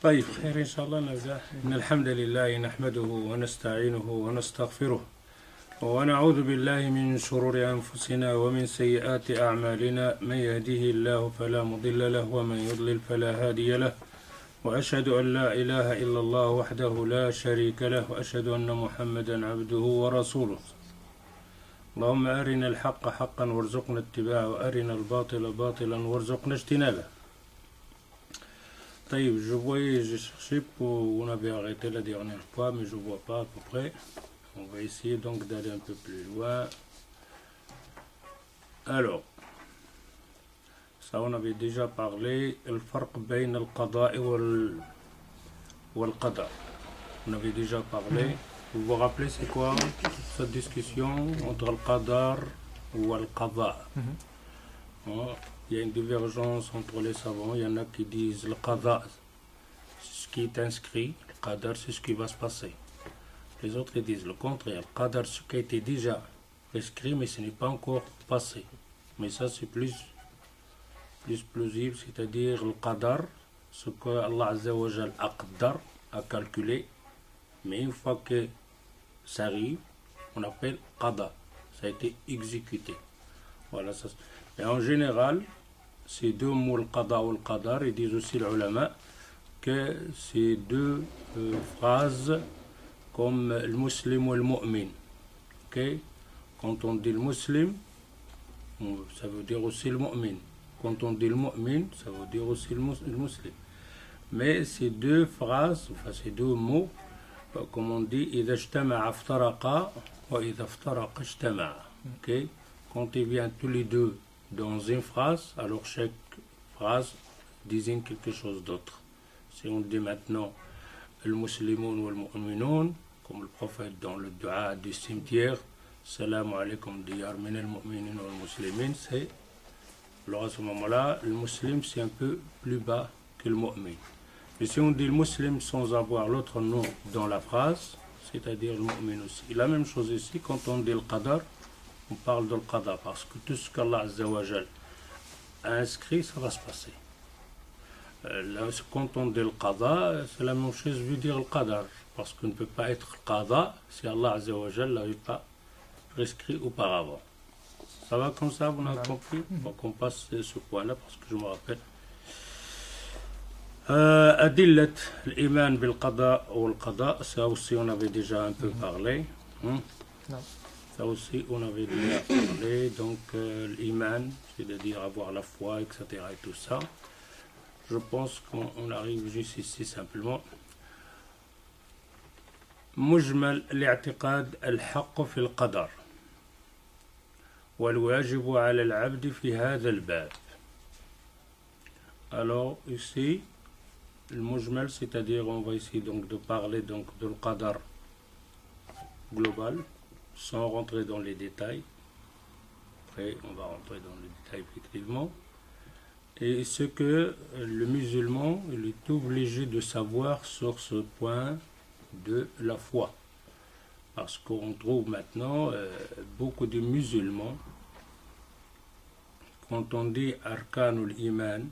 طيب خير إن شاء الله نبدأ. إن الحمد لله نحمده ونستعينه ونستغفره ونعوذ بالله من شرور أنفسنا ومن سيئات أعمالنا. من يهده الله فلا مضل له ومن يضلل فلا هادي له، وأشهد أن لا إله إلا الله وحده لا شريك له، وأشهد أن محمدا عبده ورسوله. اللهم أرنا الحق حقا وارزقنا اتباعه، وأرنا الباطل باطلا وارزقنا اجتنابه. طيب, j'ai cherché pour, on avait arrêté la dernière fois, mais je ne vois pas à peu près. On va essayer donc d'aller un peu plus loin. Alors, ça on avait déjà parlé, le farq bayn al-qada wal-qada. On avait déjà parlé. Vous vous rappelez c'est quoi cette discussion entre le qadar ou al-qada? Il y a une divergence entre les savants. Il y en a qui disent le qada, c'est ce qui est inscrit, le qadar, c'est ce qui va se passer. Les autres ils disent le contraire, le qadar, ce qui a été déjà prescrit, mais ce n'est pas encore passé. Mais ça, c'est plus plausible, c'est-à-dire le qadar, ce que Allah Azza wa Jal a calculé, mais une fois que ça arrive, on appelle qada, ça a été exécuté. Voilà ça. Et en général, ces deux mots, le qada ou le qadar, ils disent aussi les ulama que ces deux phrases comme le muslim ou le mu'min. Okay? Quand on dit le muslim, ça veut dire aussi le mu'min. Quand on dit le mu'min, ça veut dire aussi le muslim. Mais ces deux phrases, enfin ces deux mots, comme on dit, إذا اجتمع افترقا وإذا افترق اجتمع. Okay? Quand ils viennent tous les deux dans une phrase, alors chaque phrase désigne quelque chose d'autre. Si on dit maintenant le musulman ou le mu'minoun, comme le prophète dans le dua du cimetière, salam alaykum diyar min al-mu'minin ou al-muslimin, c'est, alors à ce moment-là, le musulman c'est un peu plus bas que le mu'min. Mais si on dit le musulman sans avoir l'autre nom dans la phrase, c'est-à-dire le mu'min aussi. Et la même chose ici, quand on dit le qadar, on parle de le qada, parce que tout ce qu'Allah Azza wa Jal a inscrit, ça va se passer. Là, quand on dit le qada, c'est la même chose veut dire le qadar, parce qu'on ne peut pas être qada si Allah Azza wa Jal l'avait pas prescrit auparavant. Ça va comme ça, vous avez compris? Donc on passe ce point-là, parce que je me rappelle. Adillat l'iman bil qada ou le qada, ça aussi on avait déjà un peu parlé. Ça aussi, on avait déjà parlé, donc l'iman, c'est-à-dire avoir la foi, etc. et tout ça. Je pense qu'on arrive juste ici simplement. مجمل الاعتقاد الحق في القدر والواجب على العبد في هذا الباب. Alors ici, le mujmal, c'est-à-dire on va essayer donc de parler donc de le qadar global, sans rentrer dans les détails. Après, on va rentrer dans les détails effectivement. Et ce que le musulman il est obligé de savoir sur ce point de la foi. Parce qu'on trouve maintenant beaucoup de musulmans, quand on dit arkanul iman,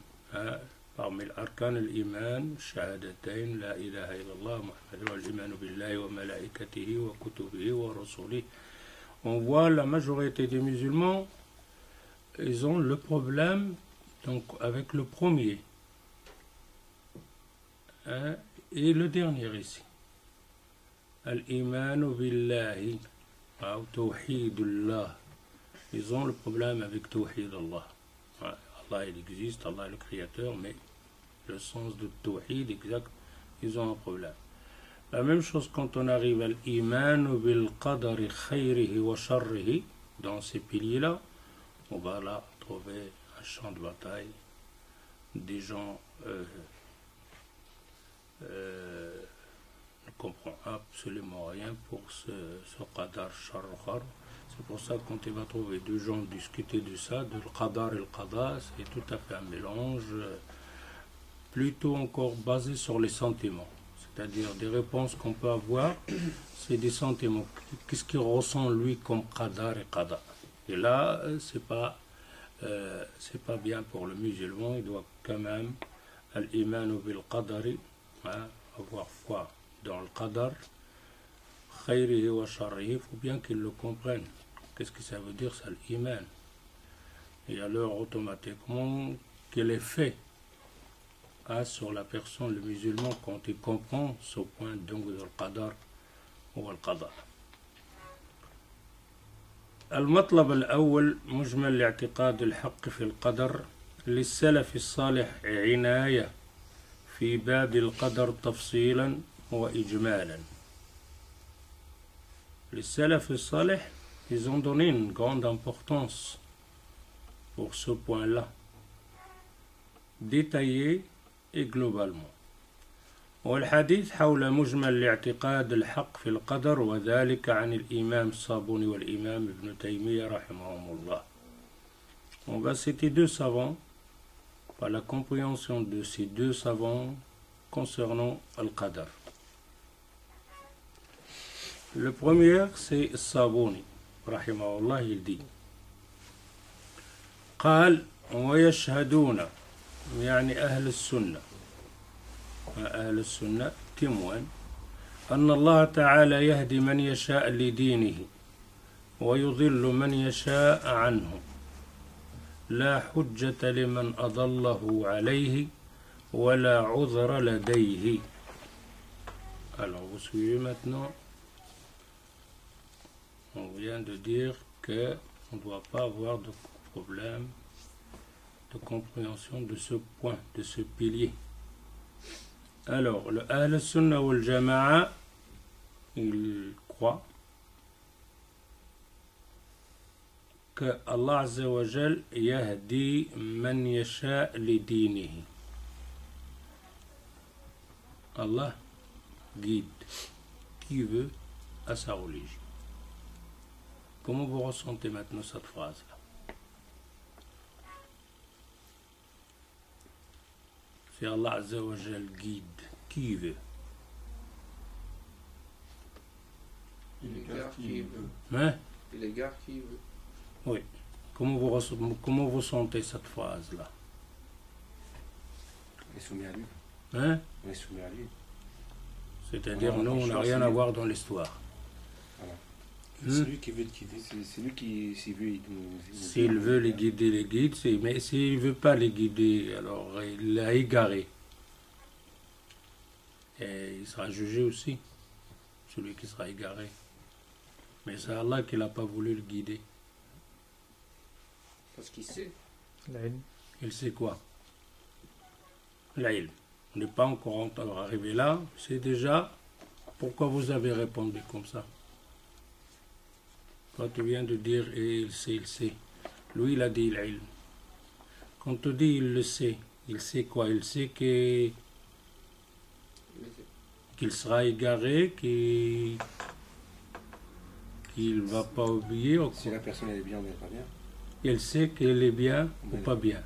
parmi l'arkanul iman, shahadatain, la ilaha illallah, muhammadu al-iman billahi wa malaikatihi wa kutubihi wa rasulihi. On voit la majorité des musulmans, ils ont le problème donc avec le premier et le dernier ici. Al-iman billahi ou tawhidullah. Ils ont le problème avec tawhid Allah. Allah il existe, Allah est le créateur, mais le sens de tawhid exact, ils ont un problème. La même chose quand on arrive à l'iman bil qadari khayrihi wa sharrihi, dans ces piliers-là, on va là trouver un champ de bataille. Des gens ne comprennent absolument rien pour ce qadar shar khar. C'est pour ça que quand il va trouver deux gens discuter de ça, de le qadar et le qada, c'est tout à fait un mélange, plutôt encore basé sur les sentiments. C'est-à-dire des réponses qu'on peut avoir, c'est des sentiments. Qu'est-ce qu'il ressent lui comme qadar et qada? Et là, c'est pas bien pour le musulman. Il doit quand même al-iman bil qadari hein, avoir foi dans le qadar, khayrihi wa sharrihi, il faut bien qu'ils le comprennent. Qu'est-ce que ça veut dire, ça, l'iman? Et alors, automatiquement, quel effet a sur la personne, le musulman, quand il comprend ce point donc de l'qadar ou al-qadar. المطلب الأول مجمل الاعتقاد الحق في القدر للسلف الصالح عناية في باب القدر تفصيلا وإجمالا. Les salaf salih, ils ont donné une grande importance pour ce point-là, détaillé et globalement. والحديث حول مجمل الاعتقاد الحق في القدر وذلك عن الإمام الصابوني والإمام ابن تيمية رحمهم الله. On va citer deux savants par la compréhension de ces deux savants concernant Al-Qadar. Le premier, c'est Sabouni, rahimahullah, il dit قال ويشهدون يعني أهل السنة أهل السنة témoignent أن الله تعالى يهدي من يشاء لدينه ويضل من يشاء عنه لا حجة لمن أضله عليه ولا عذر لديه. Alors vous suivez maintenant. On vient de dire qu'on ne doit pas avoir de problème de compréhension de ce point, de ce pilier. Alors, le Ahl Sunnah wal Jama'a, il croit que Allah Azza wa Jal yahdi man yasha li dinihi. Allah guide qui veut à sa religion. Comment vous ressentez maintenant cette phrase-là? Si Allah Azza wa Jal guide qui veut. Il égare qui veut. Hein? Il égare qui veut. Oui. Comment vous sentez cette phrase-là? On est soumis à lui. Hein? On est soumis à lui. C'est-à-dire, nous, on n'a rien à voir dans l'histoire. Voilà. C'est lui qui veut le guider. C'est lui qui, s'il veut, S'il veut les guider, les guide. Mais s'il ne veut pas les guider, alors il l'a égaré. Et il sera jugé aussi, celui qui sera égaré. Mais c'est Allah qui n'a pas voulu le guider. Parce qu'il sait. Il sait quoi? L'ilm. On n'est pas encore arrivé là. C'est déjà pourquoi vous avez répondu comme ça. Quand tu viens de dire et il sait. Lui, il a dit l'ilm. Quand tu dis il le sait, il sait quoi? Il sait qu'il sera égaré, qu'il ne va pas oublier. Si la personne est bien ou pas bien. Il sait qu'elle est bien ou pas bien.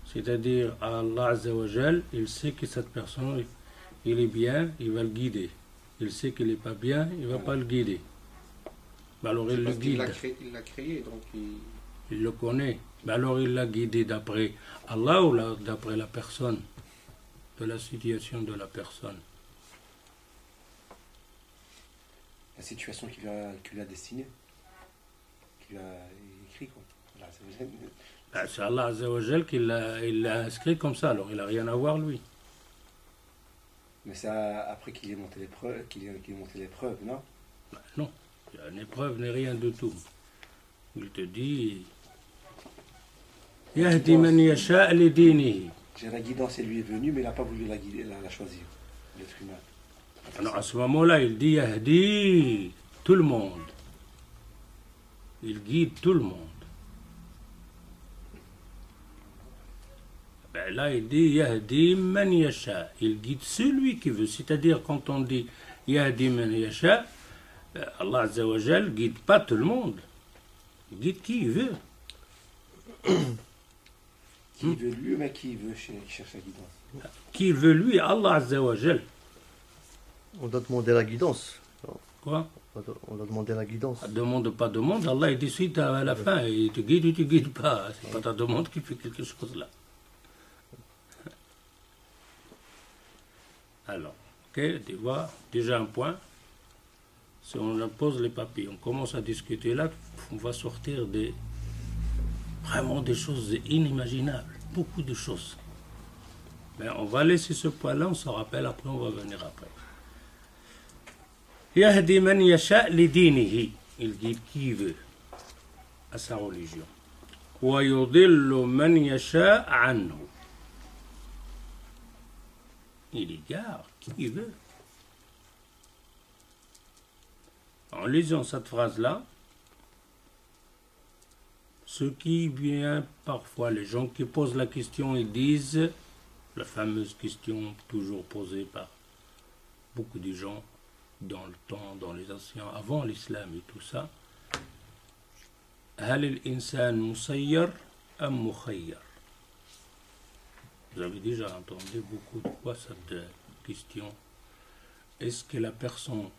C'est-à-dire, Allah Azza wa Jal, il sait que cette personne, il est bien, il va le guider. Il sait qu'il n'est pas bien, il ne va pas le guider. Alors il le guide. Il l'a créé, donc il le connaît. Alors il l'a guidé d'après Allah ou d'après la personne, de la situation de la personne. La situation qu'il a destinée, qu'il a écrit quoi. C'est Allah Azza wa Jal qui l'a inscrit comme ça, alors il n'a rien à voir lui. Mais c'est après qu'il ait monté l'épreuve, non? Non, il y a une épreuve n'est rien du tout. Il te dit Yahdi man yasha li dinihi. J'ai la guidance et lui est venu, mais il n'a pas voulu la choisir, l'être humain. Alors à ce moment-là, il dit Yahdi tout le monde. Il guide tout le monde. Ben là, il dit Yahdi man yasha. Il guide celui qui veut. C'est-à-dire, quand on dit Yahdi man yasha, Allah Azza wa Jal guide pas tout le monde. Il guide qui il veut. Qui veut lui, mais qui veut chercher la guidance. Qui veut lui, Allah Azza wa Jal. On doit demander la guidance. Quoi? On doit demander la guidance. Demande pas demande, Allah il décide à la fin, il te guide ou tu ne guides pas. C'est pas ta demande qui fait quelque chose là. Alors, ok, tu vois, déjà un point. Si on pose les papiers, on commence à discuter là, on va sortir vraiment des choses inimaginables, beaucoup de choses. Mais on va laisser ce point-là, on s'en rappelle, après on va venir après. Yahdi man yasha li dinihi, il guide qui veut à sa religion. Wa yudillu man yasha anhu, il égare qui veut. En lisant cette phrase-là, ce qui vient parfois, les gens qui posent la question, ils disent, la fameuse question toujours posée par beaucoup de gens dans le temps, dans les anciens, avant l'islam et tout ça, هل الإنسان مسير أم مخير? Vous avez déjà entendu beaucoup de fois cette question. Est-ce que la personne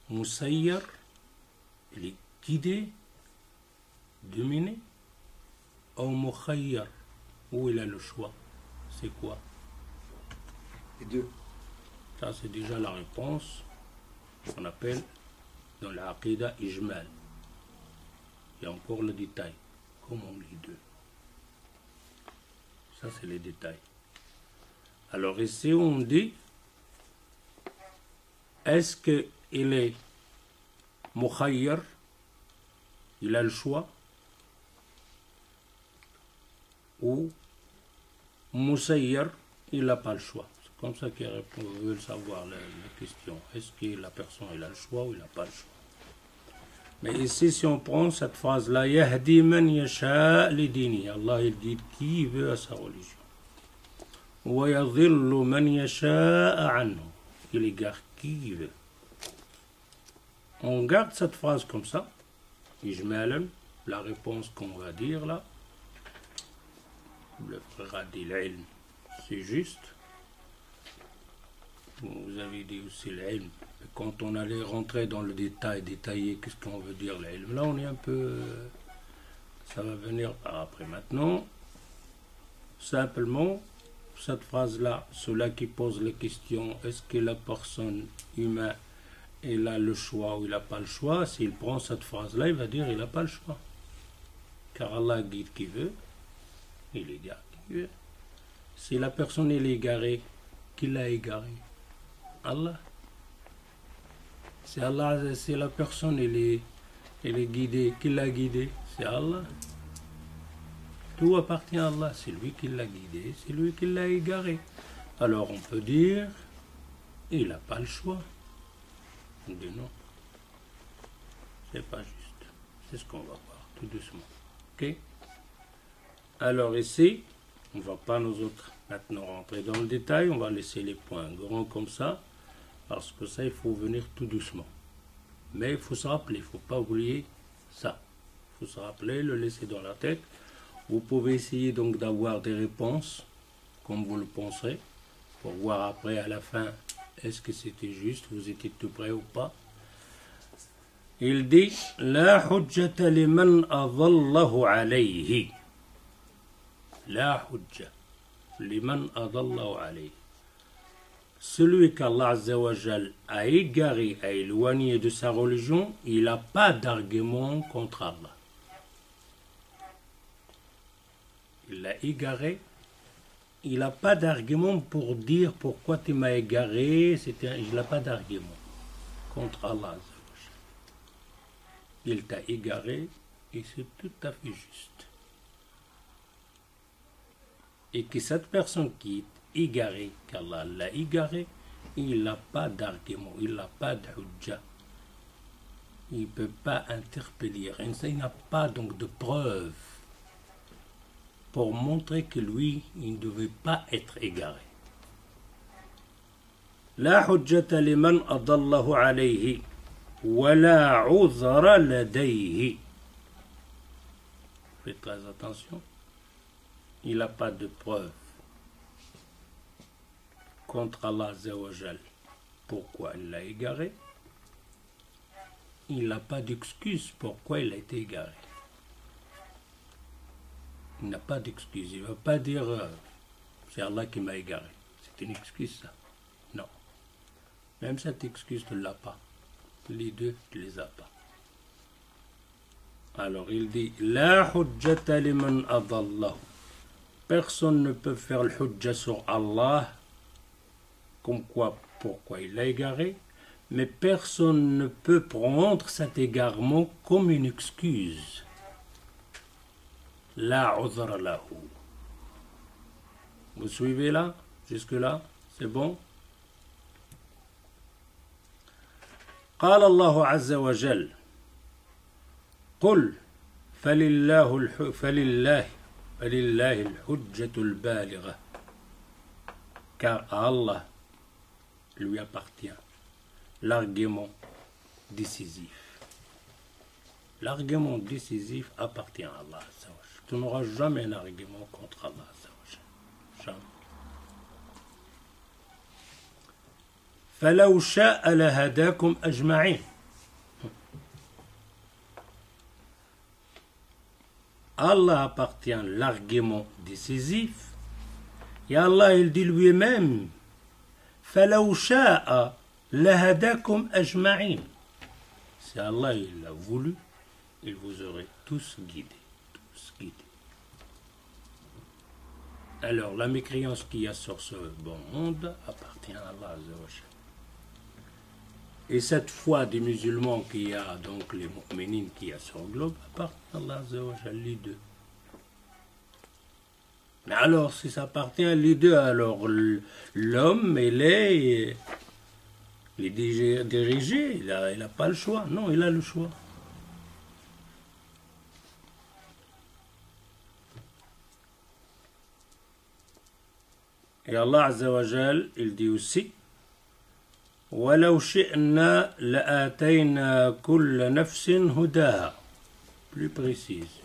Moussaïr, il est guidé, dominé, ou Mukhayyar, où il a le choix? C'est quoi? Les deux. Ça, c'est déjà la réponse qu'on appelle dans la Aqidah Ijmal. Il y a encore le détail. Comment on lit deux? Ça, c'est les détails. Alors ici, on dit, est-ce qu'il est Mukhayyar, il a le choix, ou Moussayyar, il n'a pas le choix? C'est comme ça qu'ils veulent savoir la question. Est-ce que la personne il a le choix ou il n'a pas le choix? Mais ici, si on prend cette phrase-là, Yahdi man yasha li dini, Allah il guide qui veut à sa religion. Wa yadhillu man yasha anhu, il égare qui veut. On garde cette phrase comme ça, ijmalan, la réponse qu'on va dire là, le frère a dit l'ilm, c'est juste. Vous avez dit aussi l'ilm. Quand on allait rentrer dans le détail, détailler qu'est-ce qu'on veut dire l'ilm, là on est un peu... ça va venir par après. Maintenant, simplement, cette phrase-là, ceux-là qui posent les questions, est-ce que la personne humaine, il a le choix ou il n'a pas le choix? S'il prend cette phrase-là, il va dire il n'a pas le choix. Car Allah guide qui veut, il égare qui veut. Si la personne est égarée, qui l'a égaré? Allah. C'est Allah, si la personne elle est guidée, qui l'a guidée? C'est Allah. Tout appartient à Allah, c'est lui qui l'a guidé, c'est lui qui l'a égaré. Alors on peut dire, il n'a pas le choix. On dit non, c'est pas juste. C'est ce qu'on va voir tout doucement. Ok? Alors ici, on ne va pas nous autres maintenant rentrer dans le détail, on va laisser les points grands comme ça, parce que ça, il faut venir tout doucement. Mais il faut se rappeler, il ne faut pas oublier ça. Il faut se rappeler, le laisser dans la tête. Vous pouvez essayer donc d'avoir des réponses, comme vous le penserez, pour voir après à la fin, est-ce que c'était juste, vous étiez tout prêt ou pas. Il dit, La hujjata liman adallahu alayhi. La hujja liman adallahu alayhi. Celui qu'Allah Azza wa Jal a égaré, a éloigné de sa religion, il n'a pas d'argument contre Allah. Il l'a égaré, il n'a pas d'argument pour dire pourquoi tu m'as égaré, il n'a pas d'argument contre Allah Azza wa Jal. Il t'a égaré et c'est tout à fait juste. Et que cette personne qui est égarée, qu'Allah l'a égaré, il n'a pas d'argument, il n'a pas de hujja. Il ne peut pas interpeller, il n'a pas donc de preuve pour montrer que lui, il ne devait pas être égaré. La hujjata liman adallahu alayhi wa la uzra ladayhi. Faites très attention. Il n'a pas de preuve contre Allah Azza wa Jal. Pourquoi il l'a égaré? Il n'a pas d'excuse pourquoi il a été égaré. Il n'a pas d'excuse. Il ne va pas dire c'est Allah qui m'a égaré. C'est une excuse ça. Même cette excuse, tu ne l'as pas. Les deux, tu ne les as pas. Alors il dit La hujjata liman adallahu. Personne ne peut faire le hujja sur Allah, comme quoi, pourquoi il l'a égaré, mais personne ne peut prendre cet égarement comme une excuse. La udhra lahu. Vous suivez là? Jusque-là? C'est bon? قال الله عز وجل قل فلله الحجة البالغة car à Allah lui appartient l'argument décisif. L'argument décisif appartient à Allah. Tu n'auras jamais un argument contre Allah. Jamais. فلو شاء لهداكم أجمعين. Allah appartient l'argument décisif et Allah il dit lui-même فلو شاء لهداكم أجمعين. Si Allah il l'a voulu, il vous aurait tous guidés. Alors la mécréance qu'il y a sur ce bon monde appartient à Allah Azza wa Jalla. Et cette foi des musulmans qu'il y a, donc les mu'minines qu'il y a sur le globe, appartient à Allah Azza wa Jalla, les deux. Mais alors, si ça appartient à les deux, alors l'homme, il est dirigé, il n'a pas le choix. Non, il a le choix. Et Allah Azza wa Jal, il dit aussi وَلَوْ شِئْنَا لَآتَيْنَا كُلَّ نَفْسٍ هُدَاهَا. Plus précise.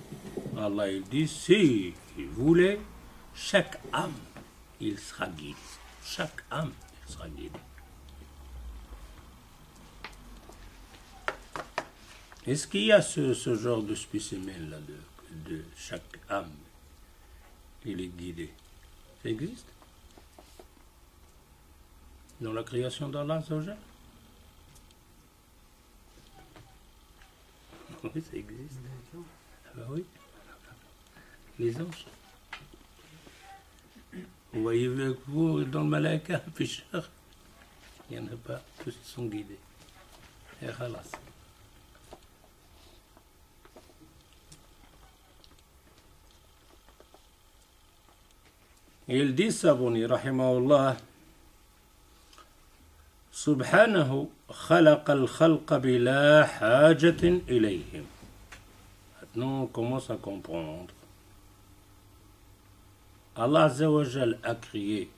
Allah il dit si il voulait, chaque âme, il sera guidé. Chaque âme, il sera guidé. Est-ce qu'il y a ce genre de spécimen là de chaque âme, il est guidé? Ça existe? Dans la création d'Allah, ça oui, ça existe. Ah ben oui. Les anges. Vous voyez avec vous dans le malaika, pécheur. Il n'y en a pas, tous ils sont guidés. Et khalas. Il dit Sabuni, rahimahullah, سبحانه خلق الخلق بلا حاجة إليهم. Maintenant on commence à comprendre. Allah Azza wa Jal a créé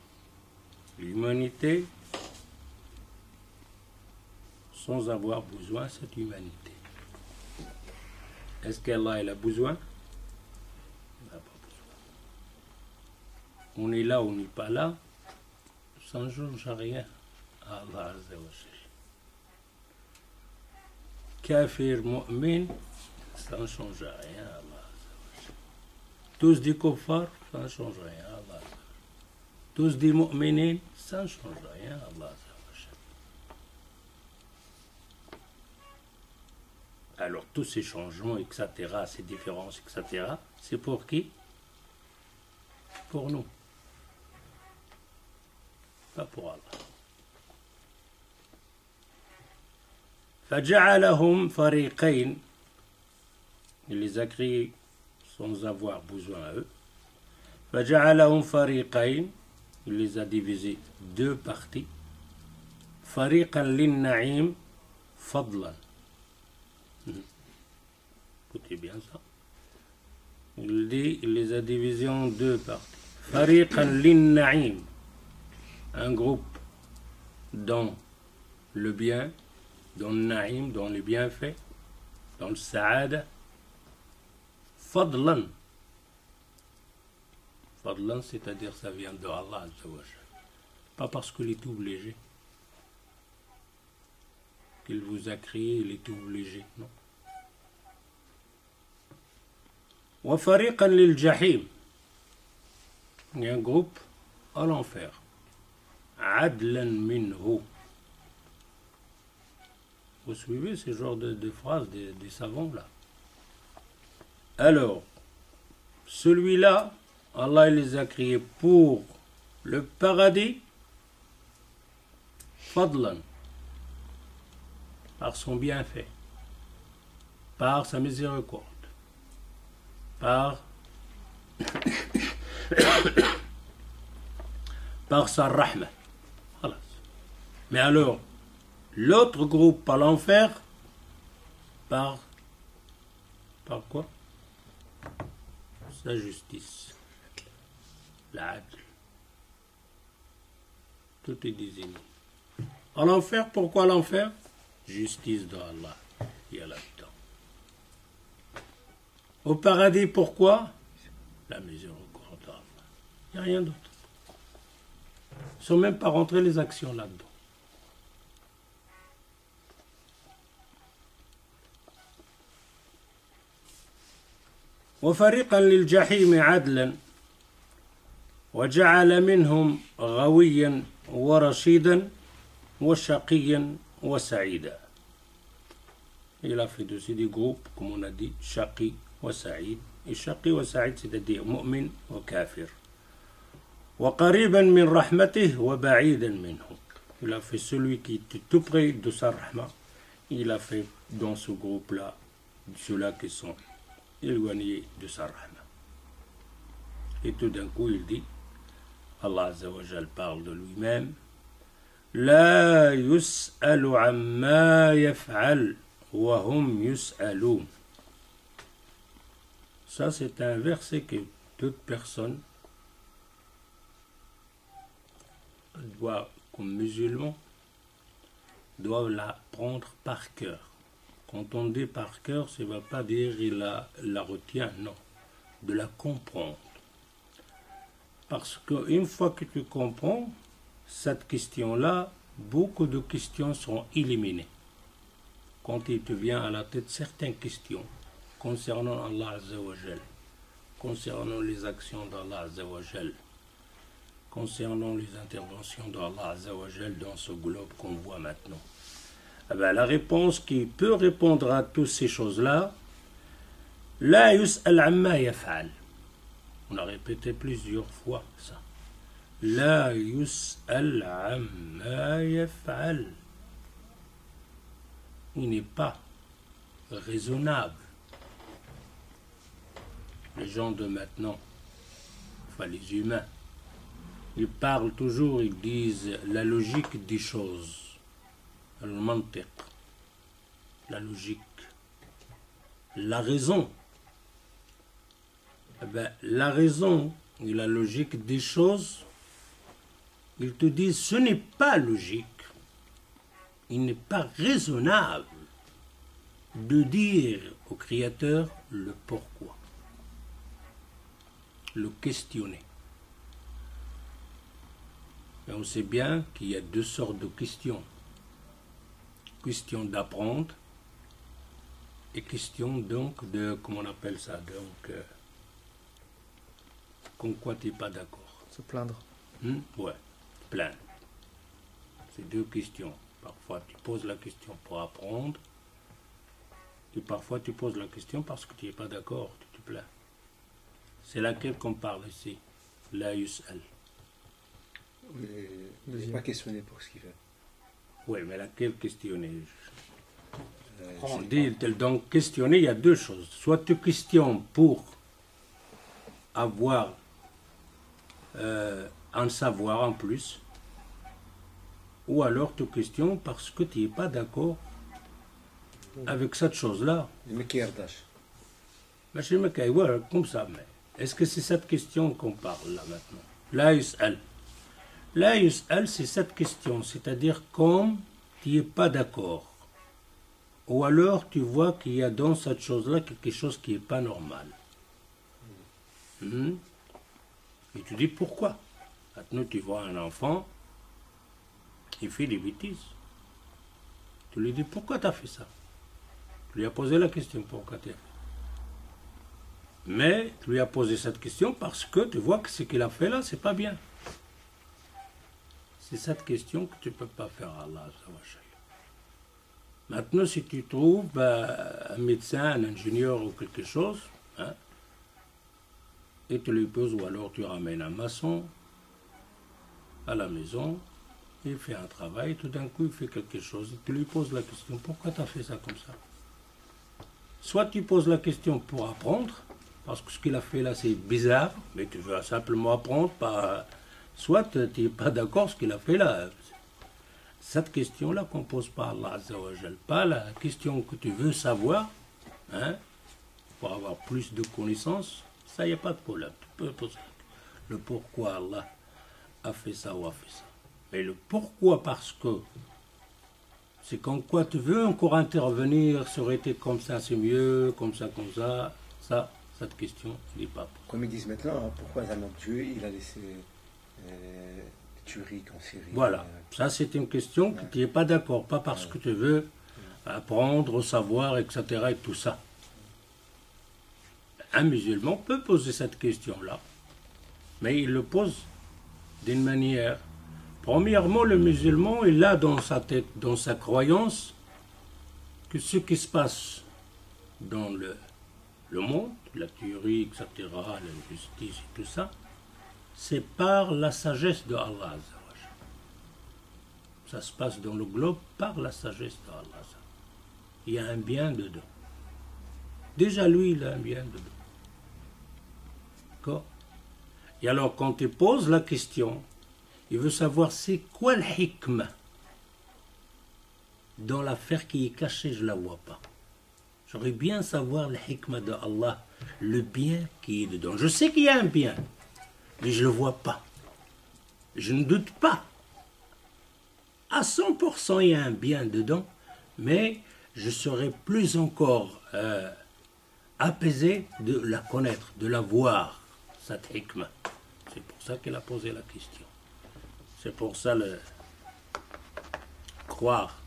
l'humanité sans avoir besoin de cette humanité. Est-ce qu'Allah il a besoin? Il n'a pas besoin. On est là, on n'est pas là, ça ne change rien. Allah Azza wa Jal. Kafir, mu'min, ça ne change rien. Allah Azza wa Jal. Tous des kuffars, ça ne change rien. Allah Azza wa Jal. Tous des mu'minin, ça ne change rien. Allah Azza wa Jal. Alors tous ces changements, etc., ces différences, etc., c'est pour qui? Pour nous. Pas pour Allah. فجعلهم فريقين. Il les a créés sans avoir besoin à eux. فجعلهم فريقين. Il les a divisés deux parties. فريقا للنعيم فضلا. Écoutez bien ça. Il dit, il les a divisés en deux parties. فريقا للنعيم. Un groupe dans le bien, dans le naïm, dans les bienfaits, dans le sa'ada. Fadlan. Fadlan, c'est-à-dire ça vient de Allah Azza wa Jal. Pas parce qu'il est obligé. Qu'il vous a créé, il est obligé, non. Wa fariqan lil jahim. Il y a un groupe à l'enfer. Adlan minhu. Vous suivez ce genre de phrases des savants là. Alors, celui-là, Allah il les a créés pour le paradis, fadlan, par son bienfait, par sa miséricorde, par sa rahma. Voilà. Mais alors, l'autre groupe par l'enfer, par quoi? Sa justice, l'adl. Tout est désigné. En l'enfer, pourquoi l'enfer? Justice d'Allah, il y a là-dedans. Au paradis, pourquoi? La miséricorde d'Allah. Il n'y a rien d'autre. Ils ne sont même pas rentrés les actions là-dedans. وفريقا للجحيم عدلا وجعل منهم غويا ورشيدا وشقيا وسعيدا. Il a fait aussi des groupes, comme on a dit, Shaqi wa Sa'id. Et Shaqi wa Sa'id, c'est-à-dire Mu'min wa Kafir. وقريبا من رحمته وبعيدا منه. Il a fait celui qui était tout près de sa rahma. Il a fait dans ce groupe-là ceux-là qui sont éloigné de sa rahma. Et tout d'un coup, il dit, Allah Azza wa Jal parle de lui-même, La yus'alu amma yaf'al wa hum yus'aloun. Ça, c'est un verset que toute personne doit, comme musulman, doit l'apprendre par cœur. Quand on dit par cœur, ça ne veut pas dire il la retient, non. De la comprendre. Parce qu'une fois que tu comprends cette question-là, beaucoup de questions seront éliminées. Quand il te vient à la tête certaines questions concernant Allah Azza wa Jal, concernant les actions d'Allah Azza wa Jal, concernant les interventions d'Allah Azza wa Jal dans ce globe qu'on voit maintenant. Eh bien, la réponse qui peut répondre à toutes ces choses-là, La yus'al amma yaf'al. On a répété plusieurs fois ça. La yus'al amma yaf'al. Il n'est pas raisonnable. Les gens de maintenant, enfin les humains, ils parlent toujours, ils disent la logique des choses. Le mantiq, la logique, la raison. Eh bien, la raison et la logique des choses, ils te disent ce n'est pas logique, il n'est pas raisonnable de dire au Créateur le pourquoi, le questionner. Et on sait bien qu'il y a deux sortes de questions. Question d'apprendre et question donc de, comment on appelle ça, donc, con quoi tu n'es pas d'accord. Se plaindre. Ouais, plaindre. C'est deux questions. Parfois tu poses la question pour apprendre et parfois tu poses la question parce que tu n'es pas d'accord, tu te plains. C'est laquelle qu'on parle ici, la yus'al. Il n'est pas questionné pour ce qu'il fait. Oui, mais laquelle questionner? Donc, questionner, il y a deux choses. Soit tu questionnes pour avoir un savoir en plus, ou alors tu questionnes parce que tu n'es pas d'accord avec cette chose-là. Mais qui ardache? Comme ça, mais est-ce que c'est cette question qu'on parle là maintenant? La yus'al. La yus'al, c'est cette question, c'est-à-dire comme tu n'es pas d'accord. Ou alors tu vois qu'il y a dans cette chose-là quelque chose qui n'est pas normal. Et tu dis pourquoi? Maintenant tu vois un enfant, il fait des bêtises. Tu lui dis pourquoi tu as fait ça? Tu lui as posé la question pourquoi tu as fait. Mais tu lui as posé cette question parce que tu vois que ce qu'il a fait là, c'est pas bien. C'est cette question que tu ne peux pas faire à Allah. Maintenant, si tu trouves un médecin, un ingénieur ou quelque chose, hein, et tu lui poses, ou alors tu ramènes un maçon à la maison, il fait un travail, tout d'un coup il fait quelque chose, et tu lui poses la question, pourquoi tu as fait ça comme ça? Soit tu poses la question pour apprendre, parce que ce qu'il a fait là c'est bizarre, mais tu veux simplement apprendre, pas... soit tu n'es pas d'accord ce qu'il a fait là. Cette question-là qu'on pose pas à Allah Azza wa Jal, pas la question que tu veux savoir, hein, pour avoir plus de connaissances, ça, il n'y a pas de problème. Tu peux poser le pourquoi Allah a fait ça ou a fait ça. Mais le pourquoi, parce que c'est comme quoi tu veux encore intervenir, ça aurait été comme ça, c'est mieux, comme ça, ça, cette question n'est pas. Comme ils disent maintenant, hein, pourquoi un autre Dieu il a laissé tueries en Syrie? Voilà, ça c'est une question que tu n'es pas d'accord, pas parce que tu veux apprendre, savoir, etc. et tout ça. Un musulman peut poser cette question-là, mais il le pose d'une manière. Premièrement, le musulman, il a dans sa tête, dans sa croyance, que ce qui se passe dans le monde, la théorie, etc., l'injustice et tout ça, c'est par la sagesse de Allah. Ça se passe dans le globe par la sagesse de Allah. Il y a un bien dedans. Déjà, lui, il a un bien dedans. D'accord? Et alors, quand il pose la question, il veut savoir c'est quoi le hikmah dans l'affaire qui est cachée, je ne la vois pas. J'aurais bien savoir le hikmah de Allah, le bien qui est dedans. Je sais qu'il y a un bien, mais je ne le vois pas. Je ne doute pas. À 100%, il y a un bien dedans, mais je serais plus encore apaisé de la connaître, de la voir, cette hikmah. C'est pour ça qu'elle a posé la question. C'est pour ça croire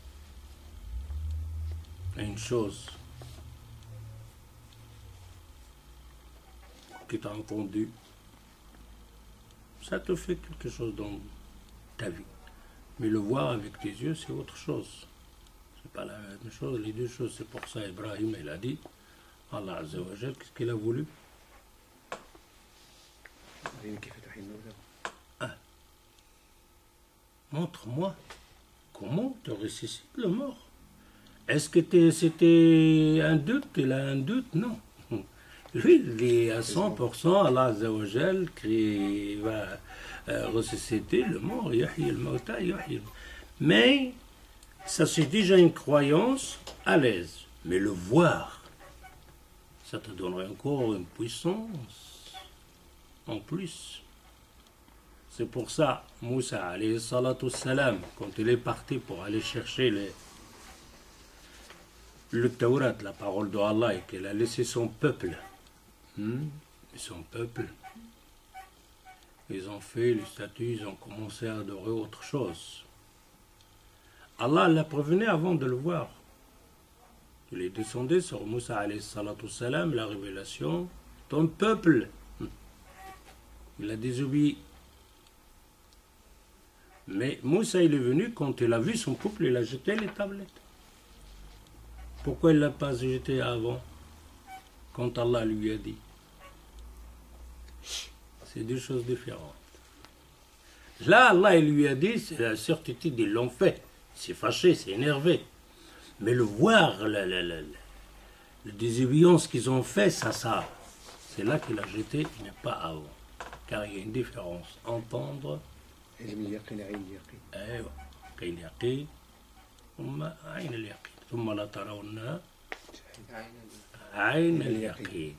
à une chose qui t'a entendu, ça te fait quelque chose dans ta vie. Mais le voir avec tes yeux, c'est autre chose. C'est pas la même chose, les deux choses. C'est pour ça Ibrahim, il a dit, Allah Azza wa Jal, qu'est-ce qu'il a voulu? Ah. Montre-moi comment tu ressuscites le mort. Est-ce que c'était un doute? Il a un doute? Non. Lui, il est à 100%, Allah Azza wa Jal, qui va ressusciter le mort. Mais ça, c'est déjà une croyance à l'aise. Mais le voir, ça te donnerait encore une puissance en plus. C'est pour ça, Moussa, alayhi salatu salam, quand il est parti pour aller chercher le Taurat, la parole de Allah, et qu'il a laissé son peuple, son peuple, ils ont fait les statues, ils ont commencé à adorer autre chose. Allah l'a prévenu avant de le voir. Il est descendu sur Moussa alayhi salatu salam, la révélation, ton peuple, il a désobéi. Mais Moussa, il est venu, quand il a vu son peuple, il a jeté les tablettes. Pourquoi il ne l'a pas jeté avant, quand Allah lui a dit? C'est deux choses différentes. Là, Allah il lui a dit, c'est la certitude, ils l'ont fait. C'est fâché, c'est énervé. Mais le voir, la désobéissance qu'ils ont fait, ça, c'est là qu'il a jeté, mais pas avant. Car il y a une différence. Entendre. ايوه كاين يقين ثم عين اليقين ثم لا ترونها عين اليقين.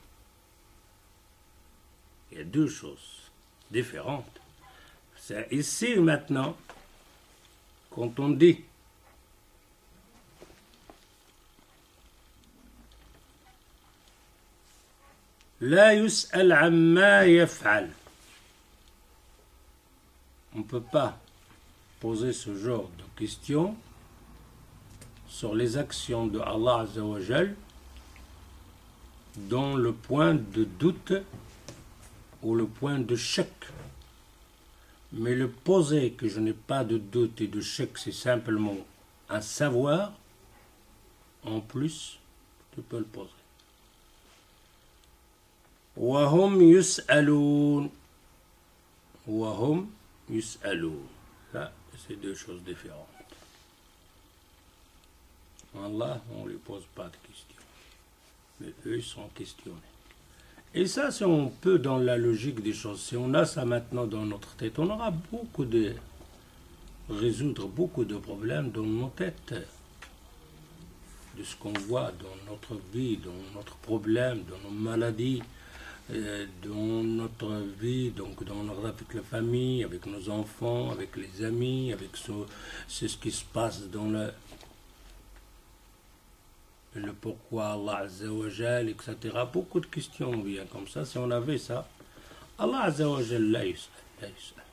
Il y a deux choses différentes. C'est ici maintenant, quand on dit لا يسأل عما يفعل, on ne peut pas poser ce genre de questions sur les actions de Allah Azza wa Jal dans le point de doute ou le point de chèque. Mais le poser que je n'ai pas de doute et de chèque, c'est simplement un savoir, en plus, tu peux le poser. وهم يسألون. وهم يسألون. Là, c'est deux choses différentes. Allah, on ne lui pose pas de questions. Mais eux, ils sont questionnés. Et ça, c'est un peu dans la logique des choses. Si on a ça maintenant dans notre tête, on aura résoudre beaucoup de problèmes dans nos têtes. De ce qu'on voit dans notre vie, dans notre problème, dans nos maladies, dans notre vie, donc avec la famille, avec nos enfants, avec les amis, avec ce qui se passe dans le pourquoi Allah Azza wa Jal, etc. Beaucoup de questions viennent comme ça. Si on avait ça, Allah Azza wa Jal, la yus'al, la yus'al.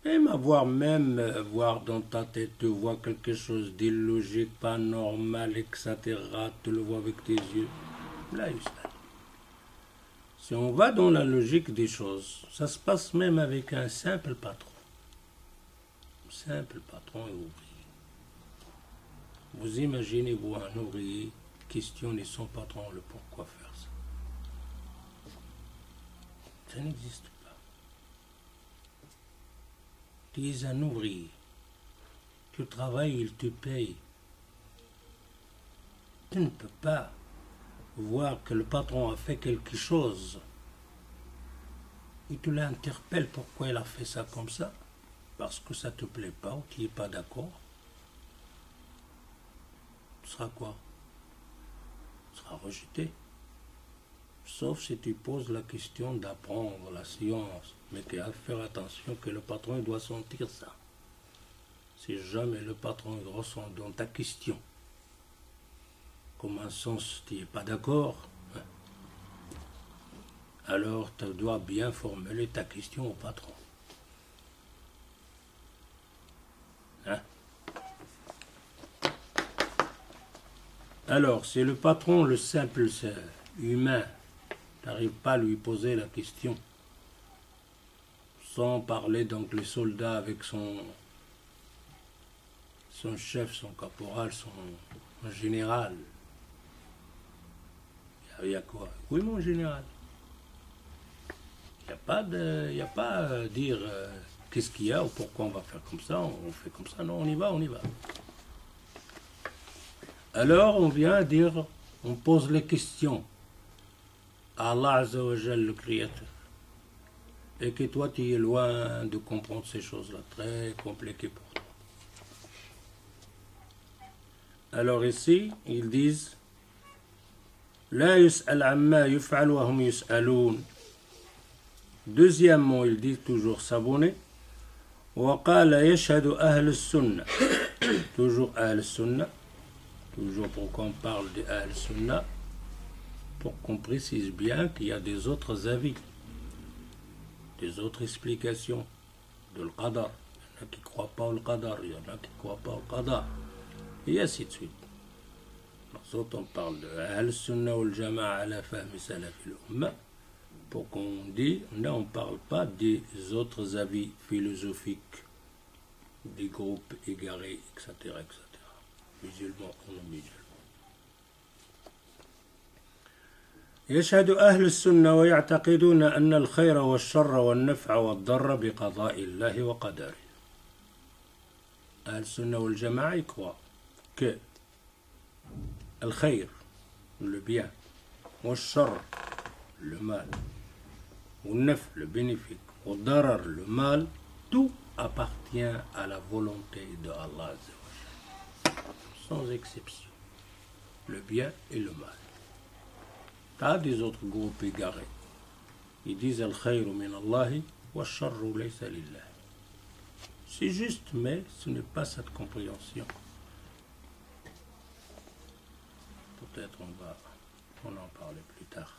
Même voir dans ta tête, tu vois quelque chose d'illogique, pas normal, etc. Tu le vois avec tes yeux. Là, si on va dans la logique des choses, ça se passe même avec un simple patron. Simple patron et ouvrier. Vous imaginez, vous, un ouvrier questionner son patron le pourquoi faire ça. Ça n'existe pas. Tu es un ouvrier. Tu travailles, il te paye. Tu ne peux pas voir que le patron a fait quelque chose et tu l'interpelles pourquoi il a fait ça comme ça, parce que ça ne te plaît pas ou tu n'es pas d'accord, tu seras quoi? Tu seras rejeté. Sauf si tu poses la question d'apprendre la science, mais qu'il a faire attention que le patron doit sentir ça. Si jamais le patron ressent dans ta question comme un sens tu n'es pas d'accord, alors tu dois bien formuler ta question au patron. Hein? Alors, c'est le patron, le simple humain, tu n'arrives pas à lui poser la question, sans parler donc les soldats avec son chef, son caporal, son général. Il y a quoi? Oui, mon général. Il n'y a pas à dire qu'est-ce qu'il y a ou pourquoi on va faire comme ça, on fait comme ça. Non, on y va, on y va. Alors, on vient dire, on pose les questions à Allah Azza wa Jal, le Créateur. Et que toi, tu es loin de comprendre ces choses-là, très compliquées pour toi. Alors ici, ils disent La yus'al amma yuf'al wa hum yus'aloun. Deuxièmement, ils disent toujours s'abonner. Wa qala yashhadu ahl sunnah. Toujours ahl sunnah. Toujours pour qu'on parle de ahl sunnah. Pour qu'on précise bien qu'il y a des autres avis. Des autres explications de l'qadar. Il y en a qui ne croient pas au qadar. Il y en a qui ne croient pas au qadar. Et ainsi de suite. Nous autres, on parle de Ahl-Sunnah wal-Jama'a ala fahmi salaf al-Ummah. Pour qu'on dise, là, on ne parle pas des autres avis philosophiques, des groupes égarés, etc., etc. Musulmans ou non musulmans. يشهد أهل السنة ويعتقدون أن الخير والشر والنفع والضر بقضاء الله وقدره. أهل السنة والجماعة croient que le khayr, le bien, wa shar, le mal, ou nef, le bénéfique, ou darar, le mal, tout appartient à la volonté de Allah, sans exception, le bien et le mal. T'as des autres groupes égarés, ils disent al khayru min Allahi wa sharru laysa lillah. C'est juste, mais ce n'est pas cette compréhension. Peut-être on en parler plus tard.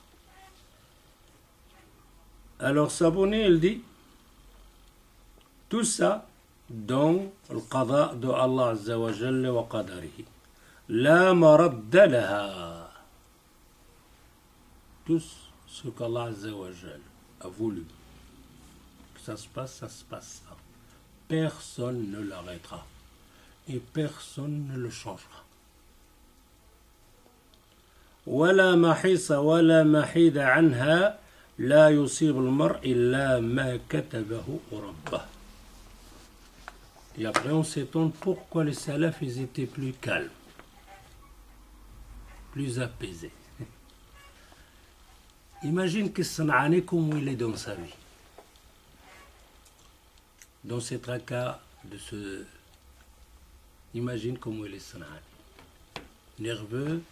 Alors Saboni, il dit tout ça dans le qada de Allah Azza wa Jalla wa qadarihi. La maradda laha. Tout ce qu'Allah Azza wa Jalla a voulu que ça se passe, ça se passera. Personne ne l'arrêtera. et personne ne le changera. ولا محيص ولا محيد عنها لا يصيب المرء إلا ما كتبه ربه. Et après on s'étonne pourquoi les salafs ils étaient plus calmes, plus apaisés. Imagine que San'ani comment il est dans sa vie. Dans ces tracas de ce... Imagine comment il est San'ani. Nerveux,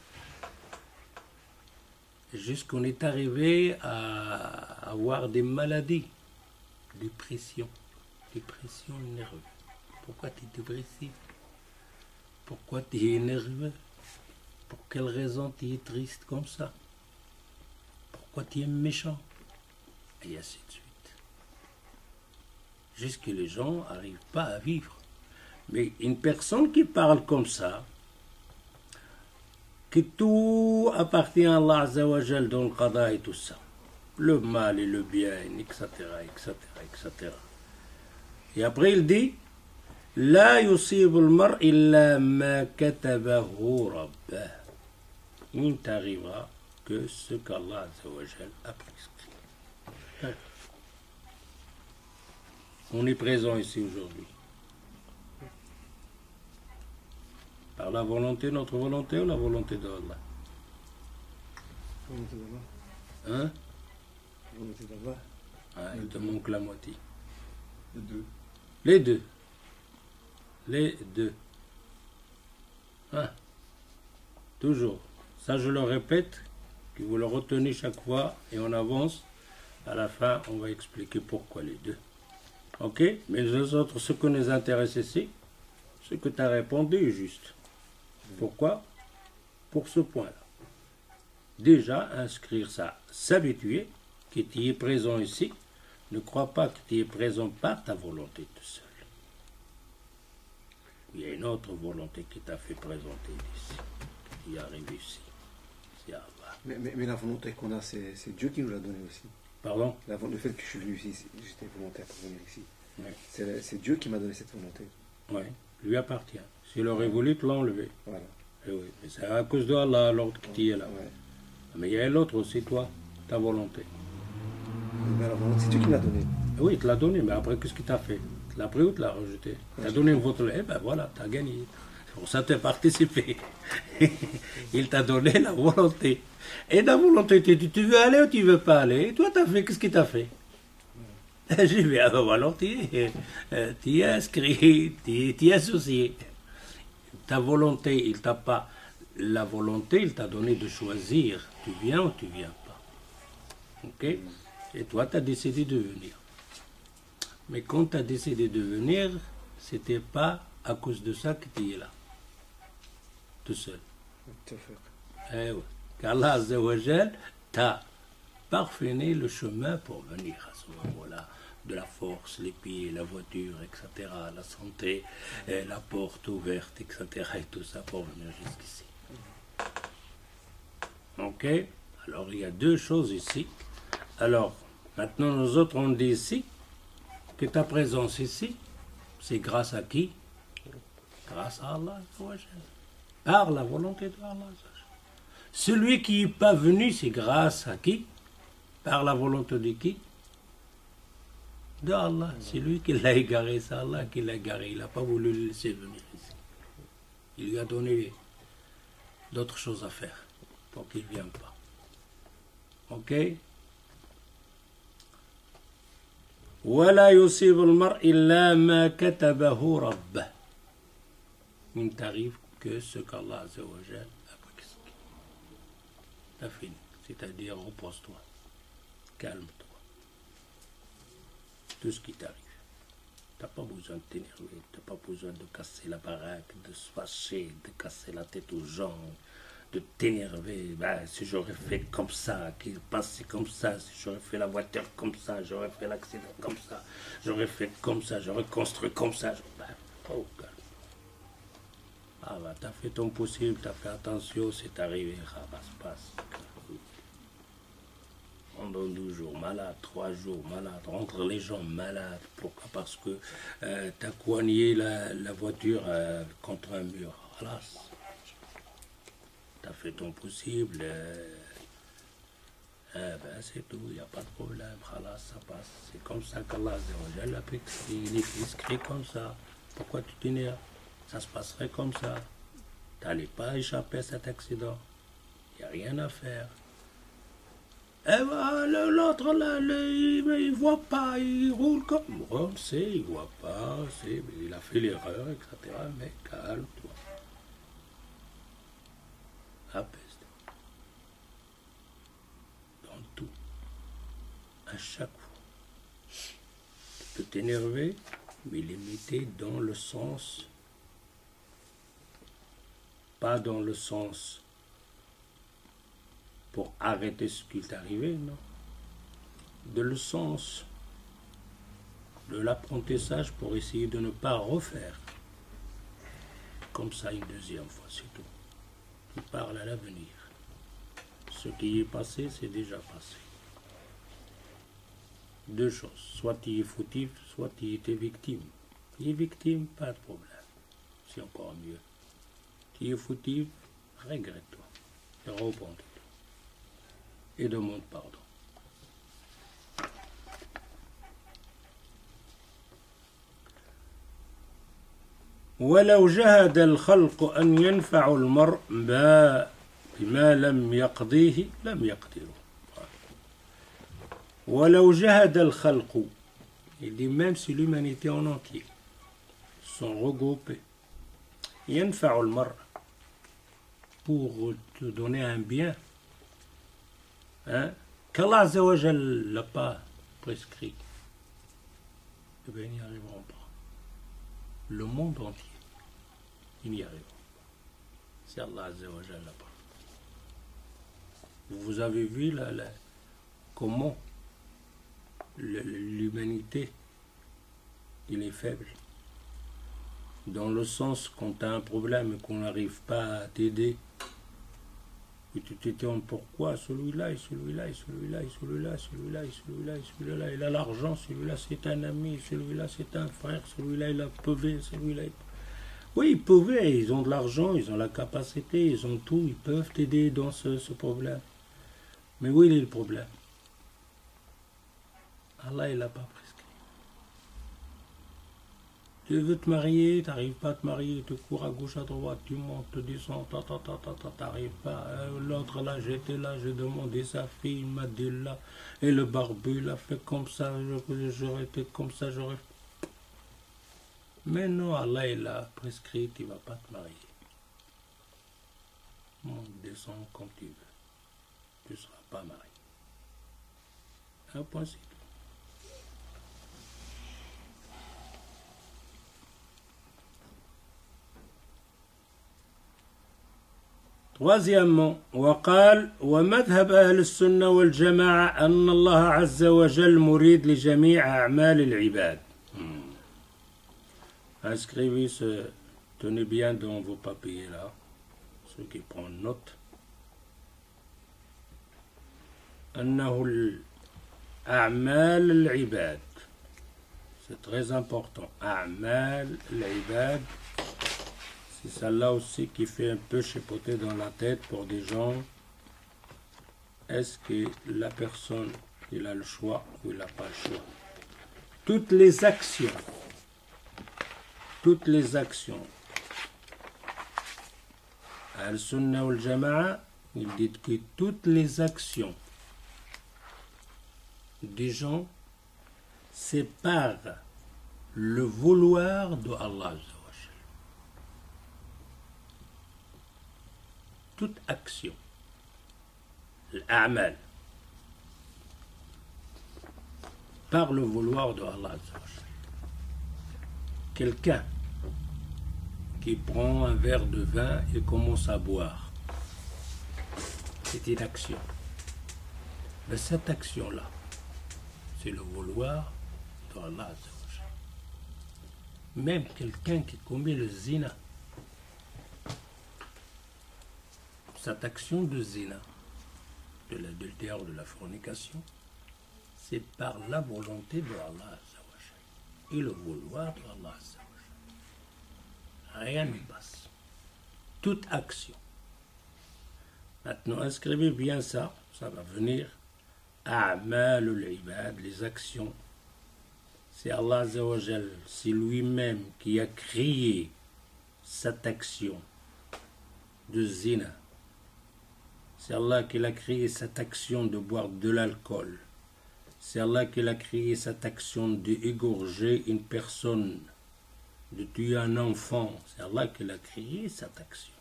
jusqu'on est arrivé à avoir des maladies, dépression nerveuse. Pourquoi tu es dépressif? Pourquoi tu es nerveux? Pour quelle raison tu es triste comme ça? Pourquoi tu es méchant? Et ainsi de suite. Jusque les gens n'arrivent pas à vivre. Mais une personne qui parle comme ça, que tout appartient à Allah Azza wa Jal dans le qada et tout ça, le mal et le bien, etc., etc., etc. Et après il dit لا يصيب المرء إلا ما كتبه ربه. Il ne t'arrivera que ce qu'Allah Azza wa Jal a prescrit. On est présent ici aujourd'hui. Par la volonté, notre volonté ou la volonté d'Allah? Volonté d'Allah. Hein? Volonté d'Allah. Ah, il te manque la moitié. Les deux. Les deux. Les deux. Hein? Toujours. Ça, je le répète, que vous le retenez chaque fois et on avance. À la fin, on va expliquer pourquoi les deux. Ok? Mais les autres, ce qui nous intéresse ici, ce que tu as répondu est juste. Pourquoi? Pour ce point-là. Déjà, inscrire ça, s'habituer, que tu es présent ici, ne crois pas que tu es présent par ta volonté tout seul. Il y a une autre volonté qui t'a fait présenter ici, qui arrive ici. C'est Allah. Mais la volonté qu'on a, c'est Dieu qui nous l'a donnée aussi. Pardon? Le fait que je suis venu ici, j'étais volontaire pour venir ici. Oui. C'est Dieu qui m'a donné cette volonté. Oui, lui appartient. S'il aurait voulu te l'enlever. Voilà. Eh oui, mais c'est à cause de Allah, l'autre qui est là. Ouais. Mais il y a l'autre aussi, toi, ta volonté. Mais la volonté, c'est Dieu qui me l'a donnée. Oui, il te l'a donné, mais après, qu'est-ce qu'il t'a fait? Tu l'as pris ou tu l'as rejeté? Tu as donné une vote, eh ben voilà, tu as gagné. C'est pour ça que tu as participé. Il t'a donné la volonté. Et la volonté, tu veux aller ou tu veux pas aller? Et toi, tu as fait, qu'est-ce qu'il t'a fait? J'y vais, alors tu es inscrit, tu es associé. Ta volonté, il t'a pas. La volonté, il t'a donné de choisir. Tu viens ou tu viens pas. Ok? Et toi, tu as décidé de venir. Mais quand tu as décidé de venir, c'était pas à cause de ça que tu es là. Tout seul. Tout à fait. Eh ouais. Qu'Allah Azza wa Jal t'a parfainé le chemin pour venir à ce moment-là. De la force, les pieds, la voiture, etc., la santé, et la porte ouverte, etc., et tout ça pour venir jusqu'ici. Ok? Alors, il y a deux choses ici. Alors, maintenant, nous autres, on dit ici que ta présence ici, c'est grâce à qui? Grâce à Allah, par la volonté de Allah. Celui qui n'est pas venu, c'est grâce à qui? Par la volonté de qui? De Allah. C'est lui qui l'a égaré, c'est Allah qui l'a égaré. Il n'a pas voulu le laisser venir ici. Il lui a donné d'autres choses à faire pour qu'il ne vienne pas. Ok? ولا يصيب المرء إلا ما كتبه ربه. Il ne t'arrive que ce qu'Allah Azza wa Jal a prescrit. T'as fini. C'est-à-dire, repose-toi. Calme-toi. Tout ce qui t'arrive. Tu n'as pas besoin de t'énerver, tu n'as pas besoin de casser la baraque, de se fâcher, de casser la tête aux gens, de t'énerver. Ben, si j'aurais fait comme ça, qu'il passait comme ça, si j'aurais fait la voiture comme ça, j'aurais fait l'accident comme ça, j'aurais fait comme ça, j'aurais construit comme ça. Ben, oh, calme. Ah ben, tu as fait ton possible, tu as fait attention, c'est arrivé, ça va se passer. pendant 12 jours malade, 3 jours malade, rentre les gens malades. Pourquoi? Parce que tu as coigné la voiture contre un mur. Voilà. Tu as fait ton possible. C'est tout, il n'y a pas de problème. Voilà, ça passe. C'est comme ça qu'Allah a pris. Il est inscrit comme ça. Pourquoi tu t'énerves? Ça se passerait comme ça. Tu n'allais pas échapper à cet accident. Il n'y a rien à faire. Et l'autre, là, il ne voit pas, il roule comme... On sait, il ne voit pas, il a fait l'erreur, etc. Mais calme-toi. Apaise-toi. Dans tout. À chaque fois. Tu peux t'énerver, mais limiter dans le sens... Pas dans le sens... pour arrêter ce qui est arrivé, non. De le sens de l'apprentissage pour essayer de ne pas refaire comme ça une deuxième fois, c'est tout. Tu parles à l'avenir. Ce qui est passé, c'est déjà passé. Deux choses. Soit tu es fautif, soit tu étais victime. Tu es victime, pas de problème. C'est encore mieux. Tu es fautif, regrette-toi. Et repens-toi. Et demande pardon. ولو جهد الخلق أن ينفع المرء بما لم يقضيه لم يقدروا. ولو جهد الخلق, il dit même si l'humanité en entier sont regroupés, ينفع المرء, pour te donner un bien, qu'Allah Azza wa Jal l'a pas prescrit, eh bien, ils n'y arriveront pas. Le monde entier, ils n'y arriveront pas. Si Allah Azza wa Jal l'a pas. Vous avez vu comment l'humanité, il est faible. Dans le sens, quand tu as un problème et qu'on n'arrive pas à t'aider, et tu t'étonnes pourquoi celui-là, et celui-là, et celui-là, et celui-là, et celui-là, et celui-là, et celui-là, il a l'argent, celui-là c'est un ami, celui-là c'est un frère, celui-là il a pevé, celui-là... Oui, ils peuvent, ils ont de l'argent, ils ont la capacité, ils ont tout, ils peuvent t'aider dans ce problème. Mais où il est le problème? Allah, il l'a pas prescrit. Tu veux te marier, tu n'arrives pas à te marier, tu cours à gauche, à droite, tu montes, tu descends, tu n'arrives pas. L'autre là, j'étais là, j'ai demandé sa fille, il m'a dit là, et le barbu, il a fait comme ça, j'aurais été comme ça, j'aurais... Mais non, Allah, il a prescrit, tu ne vas pas te marier. Monte, descends comme tu veux. Tu ne seras pas marié. Un point, c'est tout. Troisièmement, وقال ومذهب أهل السنة والجماعة أن الله عز وجل مريد لجميع أعمال العباد. Inscrivez ce, tenez bien dans vos papiers là, ceux qui prennent note. أنه الأعمال العباد, c'est très important. أعمال العباد. C'est celle-là aussi qui fait un peu chipoter dans la tête pour des gens. Est-ce que la personne, il a le choix ou il n'a pas le choix? Toutes les actions, Al-Sunnah ou Al-Jama'a, il dit que toutes les actions des gens, c'est par le vouloir de Allah. Toute action, l'amal, par le vouloir de Allah. Quelqu'un qui prend un verre de vin et commence à boire, c'est une action. Mais cette action-là, c'est le vouloir de Allah. Même quelqu'un qui commet le zina, cette action de zina, de l'adultère ou de la fornication, c'est par la volonté de Allah et le vouloir de Allah. Rien ne passe. Toute action. Maintenant, inscrivez bien ça, ça va venir. A'malul ibad, les actions. C'est Allah Azzawajal, c'est lui-même qui a créé cette action de zina. C'est Allah qui a créé cette action de boire de l'alcool. C'est Allah qui a créé cette action d'égorger une personne, de tuer un enfant. C'est Allah qui a créé cette action.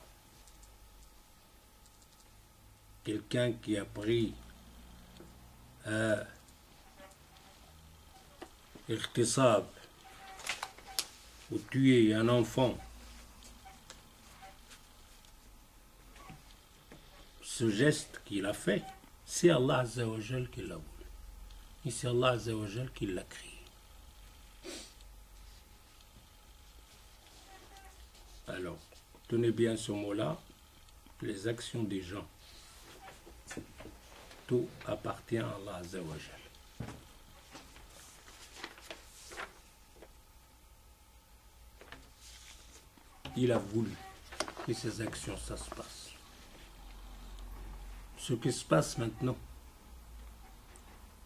Quelqu'un qui a pris irtisab ou tuer un enfant, ce geste qu'il a fait, c'est Allah Azzawajal qui l'a voulu. Et c'est Allah Azzawajal qui l'a créé. Alors, tenez bien ce mot-là, les actions des gens. Tout appartient à Allah Azzawajal. Il a voulu que ces actions, ça se passe. Ce qui se passe maintenant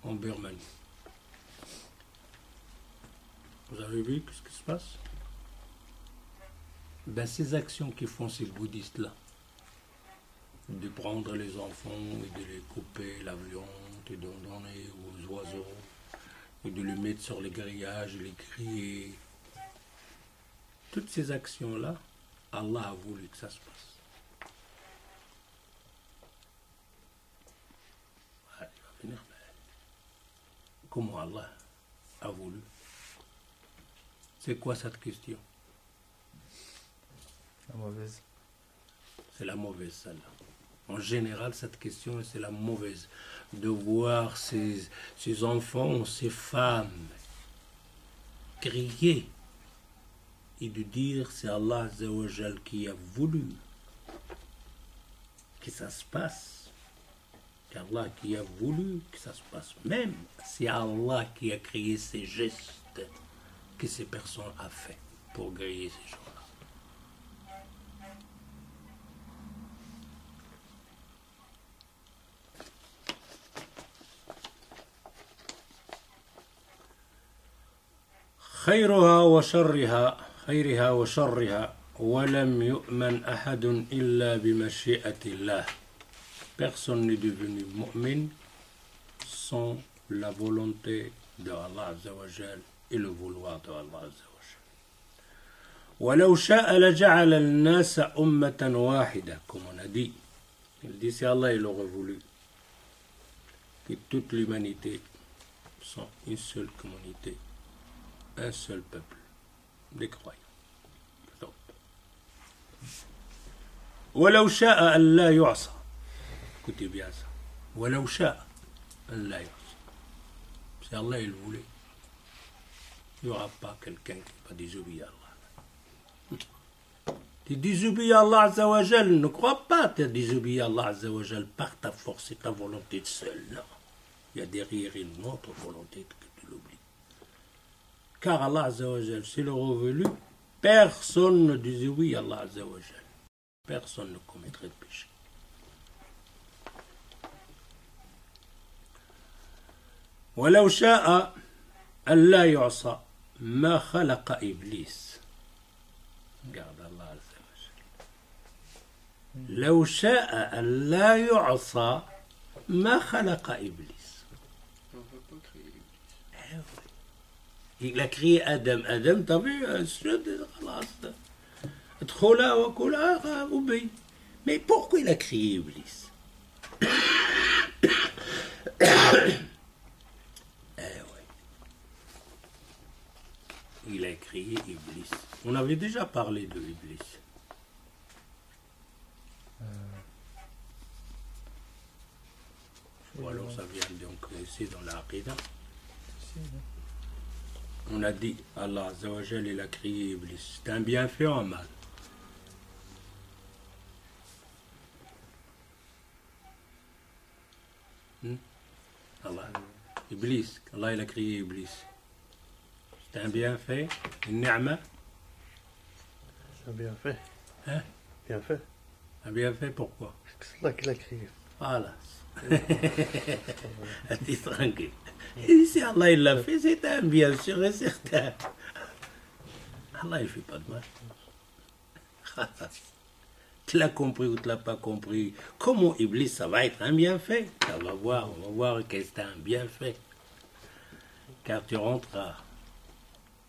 en Birmanie. Vous avez vu ce qui se passe? Ben, ces actions que font ces bouddhistes-là, de prendre les enfants et de les couper la viande et d'en donner aux oiseaux et de les mettre sur les grillages et les griller. Toutes ces actions-là, Allah a voulu que ça se passe. Il va venir, mais comment Allah a voulu? C'est quoi cette question? La mauvaise. C'est la mauvaise, celle-là. En général, cette question, c'est la mauvaise. De voir ces enfants, ces femmes crier et de dire c'est Allah Azzawajal qui a voulu que ça se passe. C'est Allah qui a voulu que ça se passe. Même c'est Allah qui a créé ces gestes que ces personnes ont fait pour griller ces gens-là. خيرها وشرها ولم يؤمن أحد إلا بمشيئة الله. Personne n'est devenu mu'min sans la volonté de Allah Azzawajal et le vouloir de Allah Azzawajal. ولو شاء لجعل الناس أمة واحدة, comme on a dit. Il dit si Allah il aurait voulu que toute l'humanité soit une seule communauté, un seul peuple, des croyants. ولو شاء أن لا يعصى. Écoutez bien ça. ولو شاء أن لا يعصى. Si Allah il voulait, il n'y aura pas quelqu'un qui va désobéir à Allah. Tu désobéis à Allah Azzawajal, ne crois pas que tu désobéis à Allah Azzawajal par ta force et ta volonté seule. Non. Il y a derrière une autre volonté que tu l'oublies. Car Allah Azzawajal, s'il aurait voulu, personne ne désobéit à Allah Azzawajal. Personne ne commettrait de péché. ولو شاء أن لا يعصى ما خلق إبليس. Regarde Allah Azzawajal. لو شاء أن لا يعصى ما خلق إبليس. On ne peut pas créer. Il a créé Adam. Adam, t'as vu, Adkhola wa kula obéi. Mais pourquoi il a créé Iblis? Il a créé Iblis. On avait déjà parlé de Iblis. Ou alors ça vient donc ici dans la Aqidah. On a dit Allah Azzawajal il a créé Iblis. C'est un bienfait ou un mal? Allah. Iblis, Allah il a créé Iblis. C'est un bienfait, une ni'ma. C'est un bienfait. Hein? Bienfait. Un bienfait pourquoi? C'est Allah qui l'a créé. Voilà. T'es tranquille. Et si Allah il l'a fait, c'est un bien sûr et certain. Allah il fait pas de mal. Tu l'as compris ou tu l'as pas compris? Comment Iblis ça va être un bienfait? On va voir que c'est un bienfait. Car tu rentres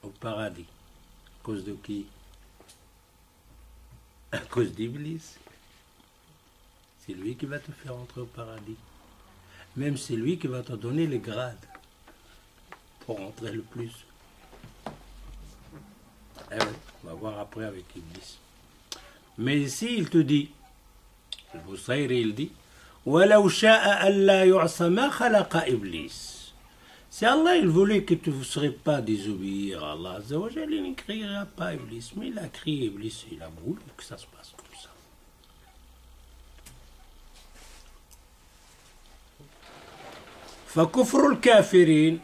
au paradis. À cause de qui? À cause d'Iblis. C'est lui qui va te faire entrer au paradis. Même c'est lui qui va te donner les grades pour entrer le plus. Eh oui, on va voir après avec Iblis. Mais ici, il te dit, le Boussaïri, il dit, وَلَوْ شَاءَ أَلَّا يُعْصَ مَا خَلَقَ إِبْلِيسِ. Si Allah il voulait que tu ne serais pas désobéir à Allah, il ne créera pas Iblis. Mais il a créé Iblis, il a voulu que ça se passe comme ça. فكفر الكافرين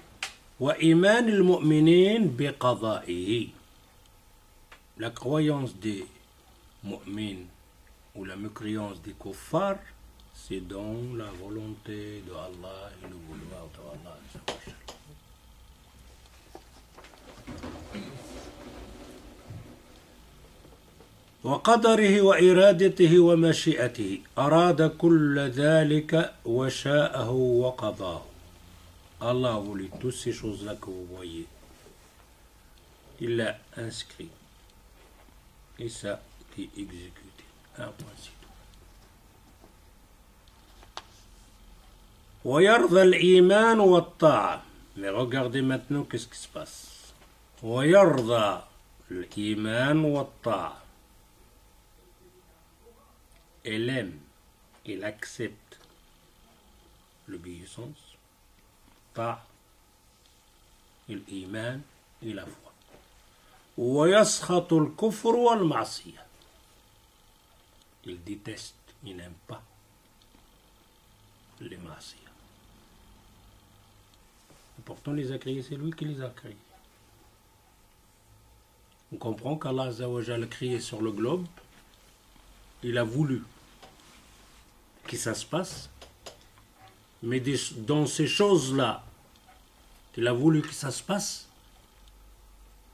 وإيمان المؤمنين بقضائه. La croyance des mu'mins ou la mécréance des kuffars, c'est dans la volonté de Allah et le vouloir de Allah. وقدره وإرادته ومشيئته أراد كل ذلك وشاءه وقضاه. Allah a voulu toutes ces choses-là que vous voyez. Il l'a inscrit. Et ça est exécuté. Un point, c'est tout. ويرضى الإيمان والطاعة. Mais regardez maintenant qu'est-ce qui se passe. ويرضى الإيمان والطاعة. Elle aime, elle accepte l'obéissance, ta, l'iman et la foi. ويسخط الكفر والمعصية. Il déteste, il n'aime pas les معصية. Pourtant, les a créés, c'est lui qui les a créés. On comprend qu'Allah Azza wa Jalla a créé sur le globe, il a voulu que ça se passe, mais dans ces choses-là, qu'il a voulu que ça se passe,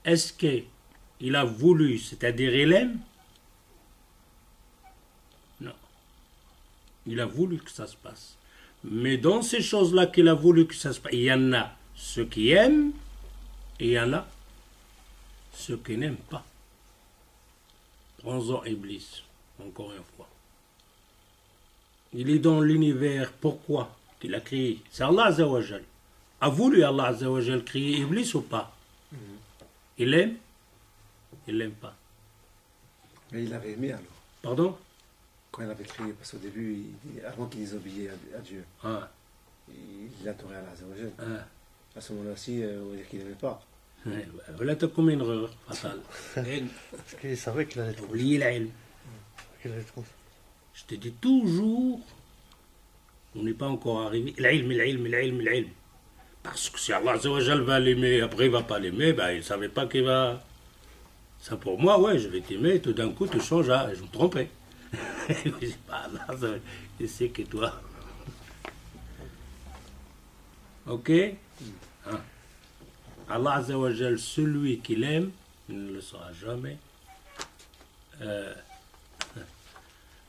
est-ce qu'il a voulu, c'est-à-dire il aime? Non. Il a voulu que ça se passe. Mais dans ces choses-là qu'il a voulu que ça se passe, il y en a ceux qui aiment et il y en a ceux qui n'aiment pas. Prends-en Iblis, encore une fois. Il est dans l'univers, pourquoi qu'il a créé? C'est Allah Azza wa Jal. A voulu Allah Azza wa Jal créer Iblis ou pas? Il aime? Il l'aime pas. Mais il avait aimé alors. Pardon? Quand il avait créé, parce qu'au début, avant qu'il désobéisse à Dieu, il adorait Allah Azza wa Jal. À ce moment-là-ci, on va dire qu'il n'aimait pas. Voilà, tu as commis une erreur fatale. Parce qu'il savait qu'il allait trouver. Oubliez l'ilm. Qu'il allait trouver. Je te dis toujours, on n'est pas encore arrivé. L'ilm. Parce que si Allah Azza wa Jal va l'aimer, après il ne va pas l'aimer, ben, il ne savait pas qu'il va. Ça pour moi, ouais, je vais t'aimer, tout d'un coup tu changes, je me trompais. C'est pas Allah, je sais que toi. Ok? Allah Azza wa Jal, celui qu'il aime, il ne le sera jamais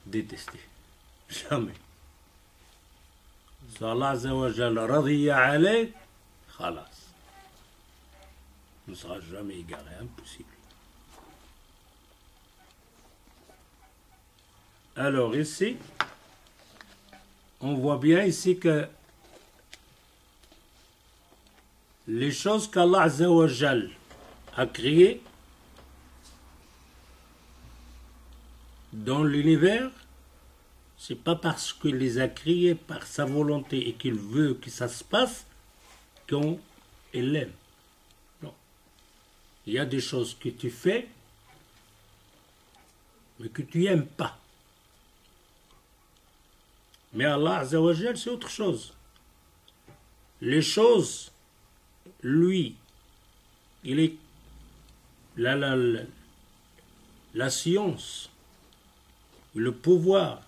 détesté. Jamais. Si Allah Azza wa Jal radiya alayk, khalas. Il ne sera jamais égaré, impossible. Alors ici, on voit bien ici que les choses qu'Allah Azza wa Jal a créées dans l'univers, c'est pas parce qu'il les a créées par sa volonté et qu'il veut que ça se passe qu'on l'aime. Non. Il y a des choses que tu fais, mais que tu n'aimes pas. Mais Allah Azza wa Jal, c'est autre chose. les choses, lui, il est la science, le pouvoir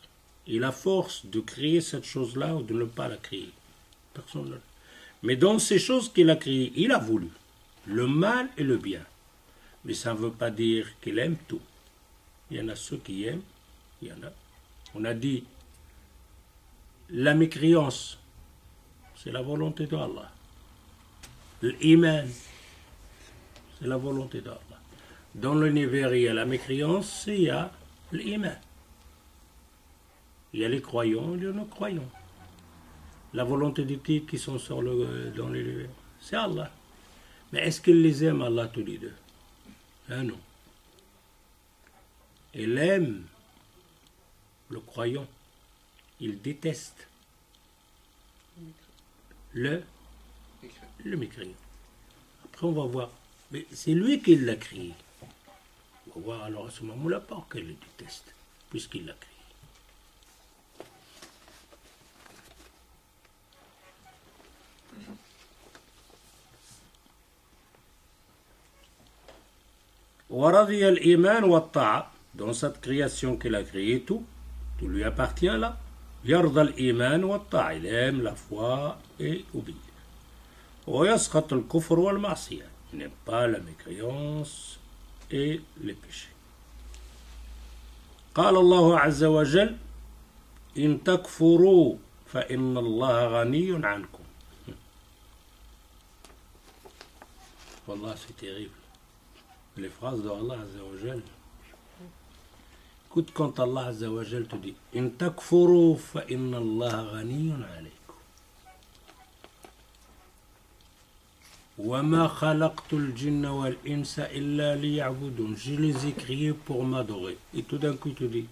et la force de créer cette chose-là ou de ne pas la créer. Personne ne... Mais dans ces choses qu'il a créées, il a voulu le mal et le bien. Mais ça ne veut pas dire qu'il aime tout. Il y en a ceux qui aiment, il y en a. On a dit, la mécréance, c'est la volonté d'Allah. L'iman, c'est la volonté d'Allah. Dans l'univers, il y a la mécréance et il y a l'iman. Il y a les croyants et les non-croyants. La volonté des titres qui sont dans l'univers, c'est Allah. Mais est-ce qu'ils les aiment, Allah, tous les deux? Ah non. Il aime le croyant. Il déteste le mécréant. Après, on va voir. Mais c'est lui qui l'a créé. On va voir alors à ce moment-là pas qu'il le déteste, puisqu'il l'a créé. ورضي الإيمان والطاعة, dans cette création qu'il a créée, tout lui appartient là. يرضى الإيمان والطاعة, il aime la foi et obéir. ويسخط الكفر والمعصية, il n'aime pas la mécréance et les péchés. قال الله عز وجل إن تكفروا فإن الله غني عنكم. والله c'est terrible. Les phrases d'Allah Azza wa Jal. Écoute quand Allah Azza wa Jal te dit In takfuru fa inna Allah ghaniyun alaykum. Wa ma khalaqtul jinna wal insa illa liya'budun. Je les ai créés pour m'adorer. Et tout d'un coup il te dit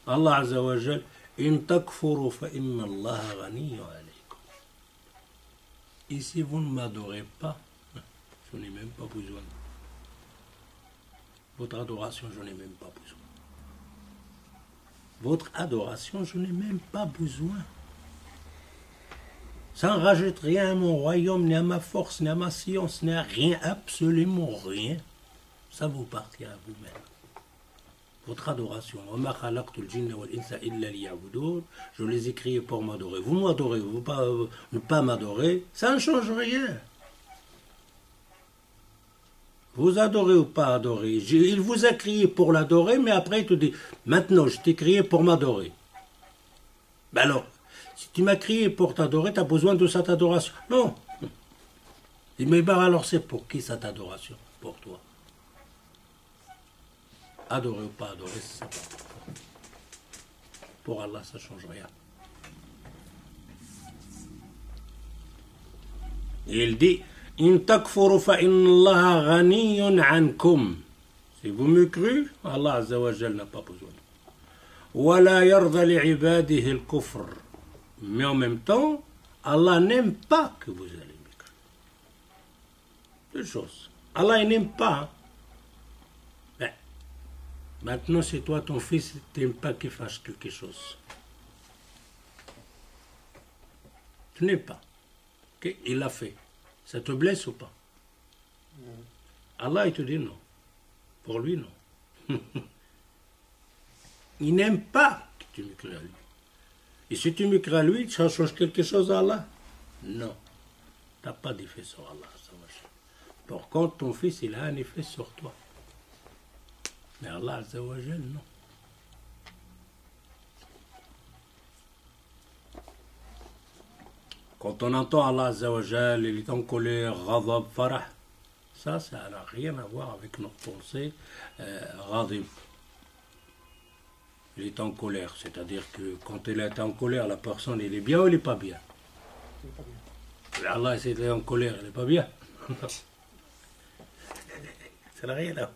Allah Azza wa Jal In takfuru fa inna Allah ghaniyun alaykum. Et si vous ne m'adorez pas, je n'ai même pas besoin. Votre adoration, je n'ai même pas besoin. Votre adoration, je n'ai même pas besoin. Ça ne rajoute rien à mon royaume, ni à ma force, ni à ma science, ni à rien, absolument rien. Ça vous appartient à vous-même. Votre adoration. Je les ai créés pour m'adorer. Vous m'adorez, vous ne pas m'adorer, ça ne change rien. Vous adorez ou pas adorez. Il vous a créé pour l'adorer, mais après il te dit, maintenant je t'ai créé pour m'adorer. Ben alors, si tu m'as créé pour t'adorer, tu as besoin de cette adoration. Non. Il me dit, ben alors c'est pour qui cette adoration? Pour toi. Adorer ou pas adorer, c'est ça. Pour Allah, ça ne change rien. Et il dit, In takfuru fa inna Allah ghaniyun ankum. Si vous me crûtes, Allah Azza wa Jal n'a pas besoin. Wa la yarda li'ibadihi al-kufr. Mais en même temps, Allah n'aime pas que vous allez me crûter. Deux choses. Allah n'aime pas. Ben, maintenant, c'est toi, ton fils, tu n'aimes pas qu'il fasse quelque chose. Tu n'aimes pas. Okay? Il l'a fait. Ça te blesse ou pas? Allah, il te dit non. Pour lui, non. Il n'aime pas que tu me crées à lui. Et si tu me crées à lui, ça change quelque chose à Allah? Non. Tu n'as pas d'effet sur Allah. Par contre, ton fils, il a un effet sur toi. Mais Allah, Azza wa Jal, non. Quand on entend Allah Azza wa Jal, il est en colère, ghadab, farah, ça n'a rien à voir avec notre pensée, ghadib. Il est en colère, c'est-à-dire que quand il est en colère, la personne, il est bien ou il n'est pas bien? Allah, s'il est en colère, il n'est pas bien. Ça n'a rien à voir.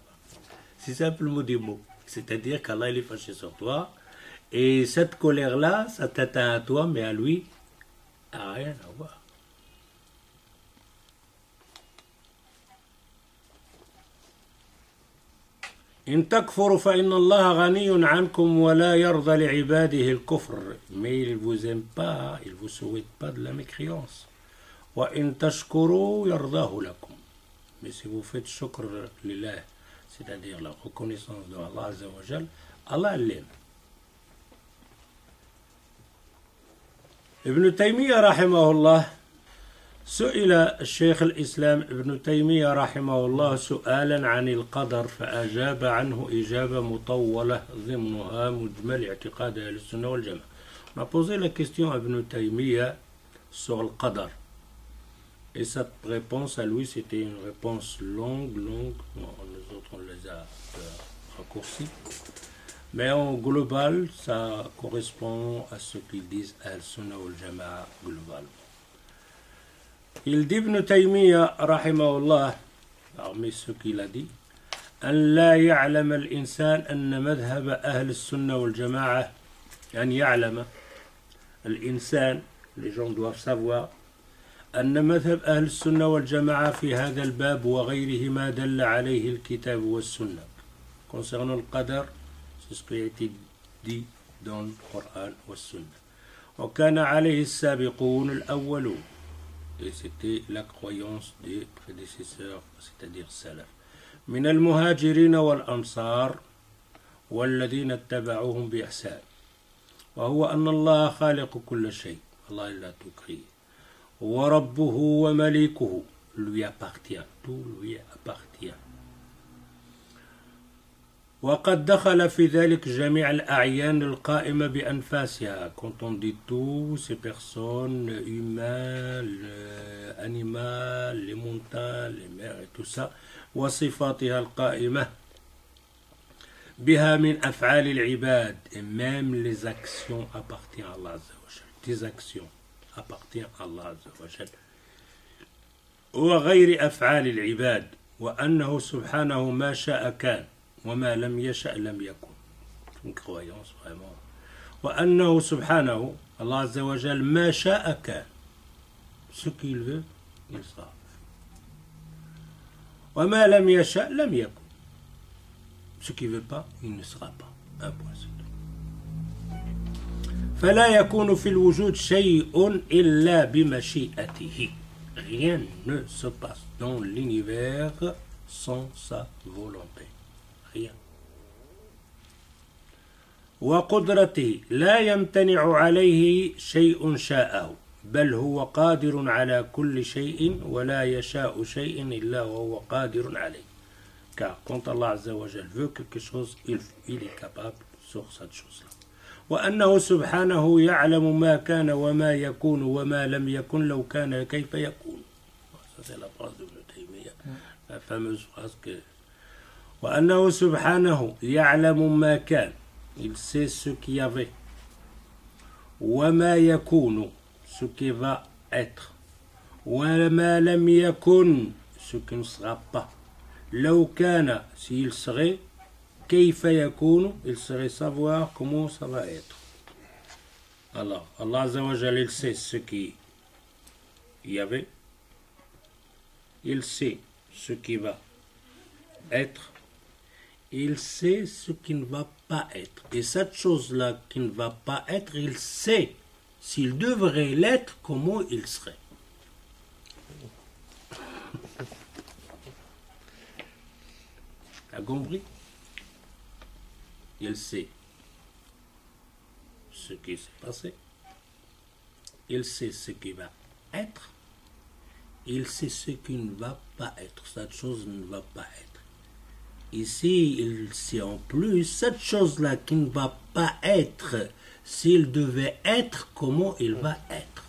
C'est simplement des mots. C'est-à-dire qu'Allah, il est fâché sur toi, et cette colère-là, ça t'atteint à toi, mais à lui, n'a rien à voir. إن تكفروا فإن الله غني عنكم ولا يرضى لعباده الكفر. Mais il ne vous aime pas, il ne vous souhaite pas de la mécréance. وَإِن تَشْكُرُوا يَرْضَاهُ لَكُمْ. Mais si vous faites shukr lillah, c'est-à-dire la reconnaissance de Allah Azza wa Jal, Allah l'aime. Ibn Taymiyyah rahimahullah, سئل الشيخ الإسلام ابن تيمية رحمه الله سؤالا عن القدر فأجاب عنه إجابة مطولة ضمنها مجمل اعتقاد أهل السنة والجماعة. On a posé la question à Ibn Taymiyyah sur le qadar. Et cette réponse à lui, c'était une réponse longue. Bon, nous autres, on les a raccourcis. Mais en global, ça correspond à ce qu'ils disent Al-Sunnah wal-Jama'a globalement. Il dit Ibn Taymiyyah, rahimahullah, parmi ce qu'il a dit, أن لا يعلم الإنسان أن مذهب أهل السنة والجماعة أن يعلم الإنسان, les gens doivent savoir, أن مذهب أهل السنة والجماعة في هذا الباب وغيره ما دل عليه الكتاب والسنة. Concernant le qadar, c'est ce qui a été dit dans le Coran et la Sunna. وكان عليه السابقون الأولون. Et c'était la croyance des prédécesseurs, c'est-à-dire salaf. من المهاجرين والأنصار والذين اتبعوهم بإحسان. وهو أن الله خالق كل شيء. Allah il a tout créé. وربه ومليكه. Lui appartient. Tout lui appartient. وقد دخل في ذلك جميع الأعيان القائمة بأنفاسها. Quand on dit tout, ces personnes, humains, animaux, les montagnes, les mers et tout ça, وصفاتها القائمة بها من أفعال العباد. Et même les actions appartiennent à Allah Azza wa Jal. Des actions appartiennent à Allah Azza wa Jal. وغير أفعال العباد. وأنه سبحانه ما شاء كان. وما لم يشأ لم يكن. Une croyance vraiment. وأنه سبحانه, Allah Azza wa Jal, ما شاء كان. Ce qu'il veut, il sera. وما لم يشأ لم يكن. Ce qu'il veut pas, il ne sera pas. Un point, c'est tout. فلا يكون في الوجود شيء إلا بمشيئته. Rien ne se passe dans l'univers sans sa volonté. Rien. وقدرته لا يمتنع عليه شيء شاءه بل هو قادر على كل شيء ولا يشاء شيء إلا وهو قادر عليه. Car quand Allah Azza wa Jal veut quelque chose, il est capable sur cette chose-là. وأنه سبحانه يعلم ما كان وما يكون وما لم يكن لو كان كيف يكون. Ça c'est la phrase de Ibn Taymiyyah, la fameuse phrase que وأنه سبحانه يعلم ما كان. Il sait ce qu'il y avait. وما يكون, ce qui va être. وما لم يكن, ce qui ne sera pas. لو كان, s'il serait. كيف يكون, il serait savoir comment ça va être. Alors, Allah Azza wa Jal, il sait ce qu'il y avait. Il sait ce qui va être. Il sait ce qui ne va pas être. Et cette chose-là qui ne va pas être, il sait s'il devrait l'être, comment il serait. T'as compris? Il sait ce qui s'est passé. Il sait ce qui va être. Il sait ce qui ne va pas être. Cette chose ne va pas être. Ici, il sait en plus cette chose-là qui ne va pas être, s'il devait être, comment il va être.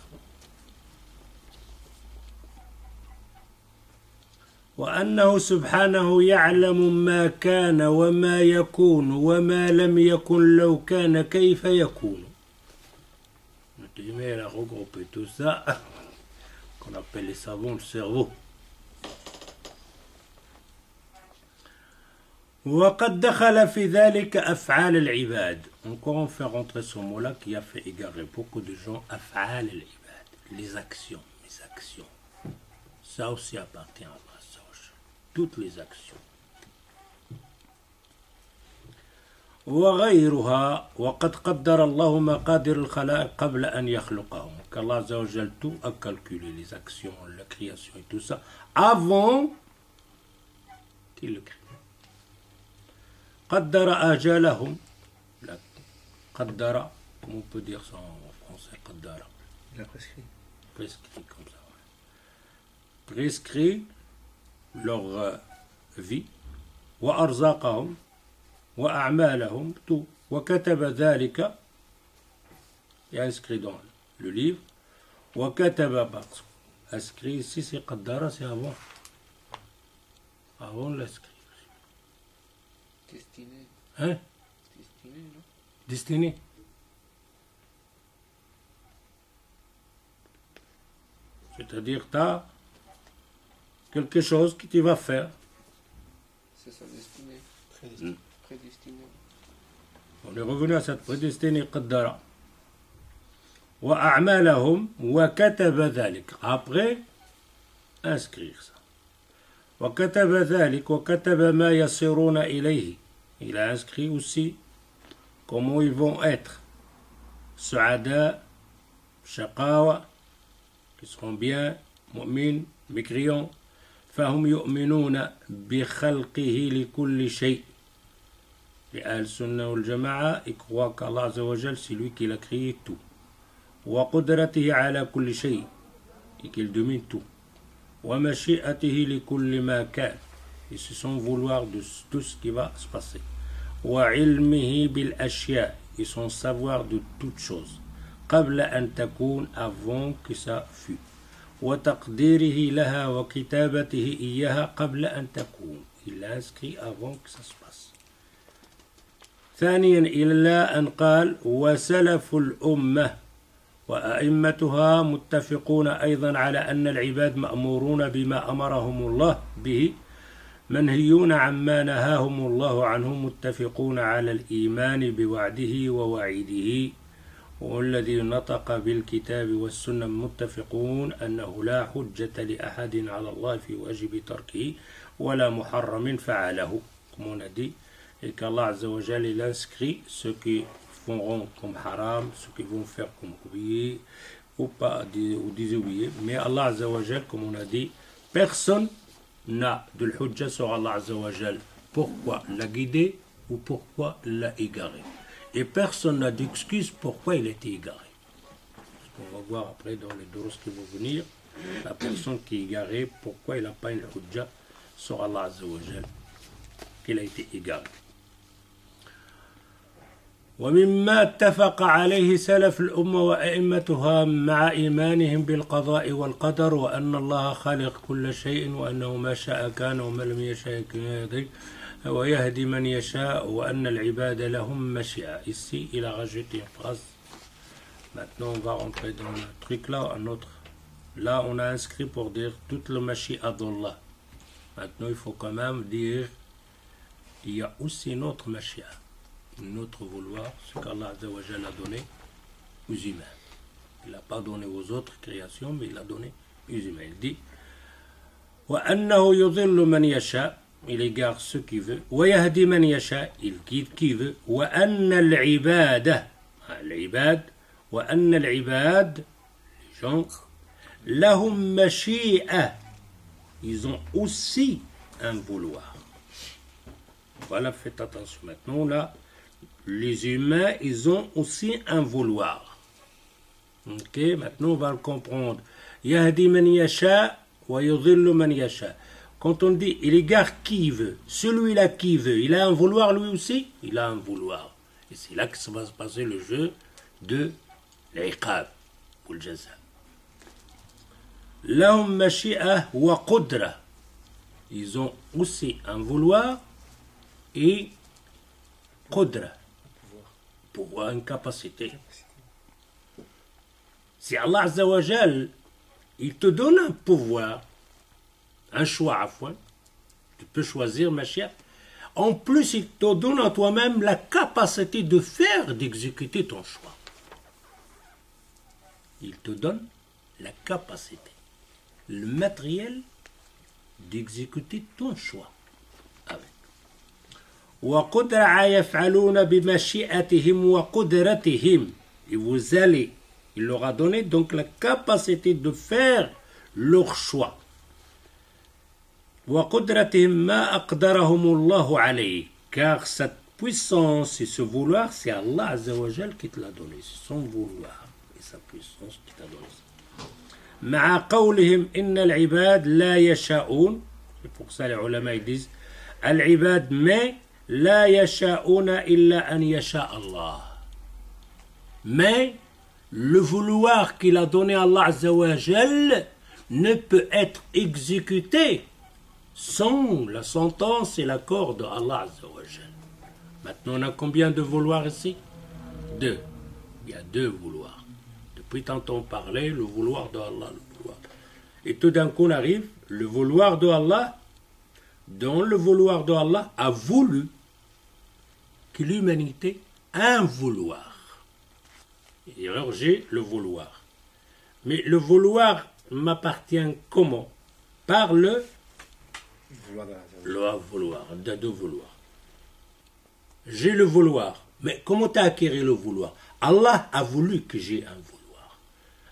وأنه سبحانه يعلم ما كان وما يكون وما لم يكن لو كان كيف يكون. Il a regroupé tout ça qu'on appelle les savants du cerveau. وقد دخل في ذلك أفعال العباد. Encore on fait rentrer ce mot-là qui a fait égarer beaucoup de gens. أفعال العباد, les actions, les actions. Ça aussi appartient à Allah. Toutes les actions. وغيرها وقد قدر الله مقادير الخلائق قبل أن يخلقهم. qu'Allah Azza wa Jal tout a calculé, les actions, la création et tout ça, avant qu'il le crée. Qaddara ajalahum. Qaddara, comment on peut dire ça en français, Qaddara? Il a prescrit. Prescrit comme ça. Ouais. Prescrit leur vie. Wa arzaqahum. Wa a'malahum. Tout. Wa kataba dhalika. Il est inscrit dans le livre. Wa kataba, inscrit ici, c'est Qaddara, c'est avant. Avant l'inscrit. Destiné. Hein? Destiné, non? Destiné. C'est-à-dire, tu as quelque chose que tu vas faire. C'est ça, destiné. Prédestiné. Prédestiné. On est revenu à cette prédestinée Qaddara. Wa a'malahum wa kataba dhalik. Après, inscrire ça. Wa kataba dhalik wa kataba ma yasiruna ilayhi. Il a inscrit aussi comment ils vont être. Su'ada, shaqawa, qui seront bien, mu'min, mécréants. Fahum yu'minuna bi khalqihi li kulli shay'. Les Al-Sunnah wal Jama'a, ils croient qu'Allah Azza wa Jal, c'est lui qui a créé tout. Wa qudratihi ala kulli shay', et qu'il domine tout. Wa mashi'atihi li kulli ma kan, et c'est son vouloir de tout ce qui va se passer. Wa ilmihi bil ashya, et son savoir de toutes choses. Qabla an takoun, avant que ça fût. Wa taqdirihi laha wa kitabatihi iyaha qabla an takoun. Il l'a inscrit avant que ça se passe. ثانيا إلا أن قال وسلف الأمة وأئمتها متفقون أيضا على أن العباد مأمورون بما أمرهم الله به منهيون عما نهاهم الله عنه متفقون على الإيمان بوعده ووعيده والذي نطق بالكتاب والسنة متفقون أنه لا حجة لأحد على الله في واجب تركه ولا محرم فعله comme on a dit. Et qu'Allah Azza wa Jal, il inscrit ceux qui feront comme haram, ceux qui vont faire comme oublier ou pas ou désobéir. Mais Allah Azza wa Jal, comme on a dit, personne n'a de l'hujja sur Allah Azza wa Jal. Pourquoi l'a guidé ou pourquoi l'a égaré. Et personne n'a d'excuse pourquoi il a été égaré. On va voir après dans les doros qui vont venir, la personne qui est égarée, pourquoi il n'a pas une hujja sur Allah Azza wa Jal, qu'il a été égaré. ومما اتفق عليه سلف الأمة وأئمتها مع إيمانهم بالقضاء والقدر وأن الله خالق كل شيء وأنه ما شاء كان وما لم يشاء كان ويهدي من يشاء وأن العباد لهم مشيئة. Ici, il a rajouté une phrase. Maintenant, on va rentrer dans le truc là, un autre. Là, on a inscrit pour dire toute le mashi'a d'Allah. Maintenant, il faut quand même dire il y a aussi notre mashi'a. Notre vouloir, ce qu'Allah Azza wa Jalla a donné aux humains. Il n'a pas donné aux autres créations, mais il a donné aux humains. Il dit وَأَنَّهُ يُضِلُّ مَنْ يَشَاءُ, il égare ceux qui veut. وَيَهْدِي مَنْ يَشَاءُ, il guide qui veut. وَأَنَّ الْعِبَادَ, العباد, وَأَنَّ الْعِبَادَ, les gens, لَهُمْ مَشِيئَةٌ, ils ont aussi un vouloir. Voilà, faites attention. Maintenant, là, les humains, ils ont aussi un vouloir. Ok, maintenant on va le comprendre. Yahdi man yasha wa yudhillu man yasha. Quand on dit il égare qui veut, celui-là qui veut, il a un vouloir lui aussi, il a un vouloir. Et c'est là que ça va se passer le jeu de l'iqab ou le jaza. Lahum mashi'ah wa qudra. Ils ont aussi un vouloir et qudra. Pouvoir, une capacité. Si Allah Azza wa Jal, il te donne un pouvoir, un choix à fond, tu peux choisir ma chère. En plus, il te donne à toi-même la capacité de faire, d'exécuter ton choix. Il te donne la capacité, le matériel d'exécuter ton choix. وَقُدْرَ يَفْعَلُونَ بِمَشِيئَتِهِمْ وَقُدْرَتِهِمْ. Et vous allez Il leur a donné donc la capacité de faire leur choix. Car cette puissance et ce vouloir, c'est Allah Azza wa Jal qui te l'a donné. C'est son vouloir et sa puissance qui t'a donné ça. مع قولهم إن العباد لا يشاءون. C'est pour ça les ulama ils disent العباد mais لا يشاءون إلا أن يشاء الله. Mais le vouloir qu'il a donné à Allah Azza wa Jal ne peut être exécuté sans la sentence et l'accord de Allah Azza wa Jal. Maintenant, on a combien de vouloirs ici? 2. Il y a 2 vouloirs. Depuis tantôt on parlait, le vouloir de Allah, le vouloir. Et tout d'un coup on arrive, le vouloir de Allah, dont le vouloir de Allah a voulu que l'humanité ait un vouloir. Et alors j'ai le vouloir. Mais le vouloir m'appartient comment? Par le vouloir, de 2 vouloirs. J'ai le vouloir. Mais comment tu as acquis le vouloir? Allah a voulu que j'ai un vouloir.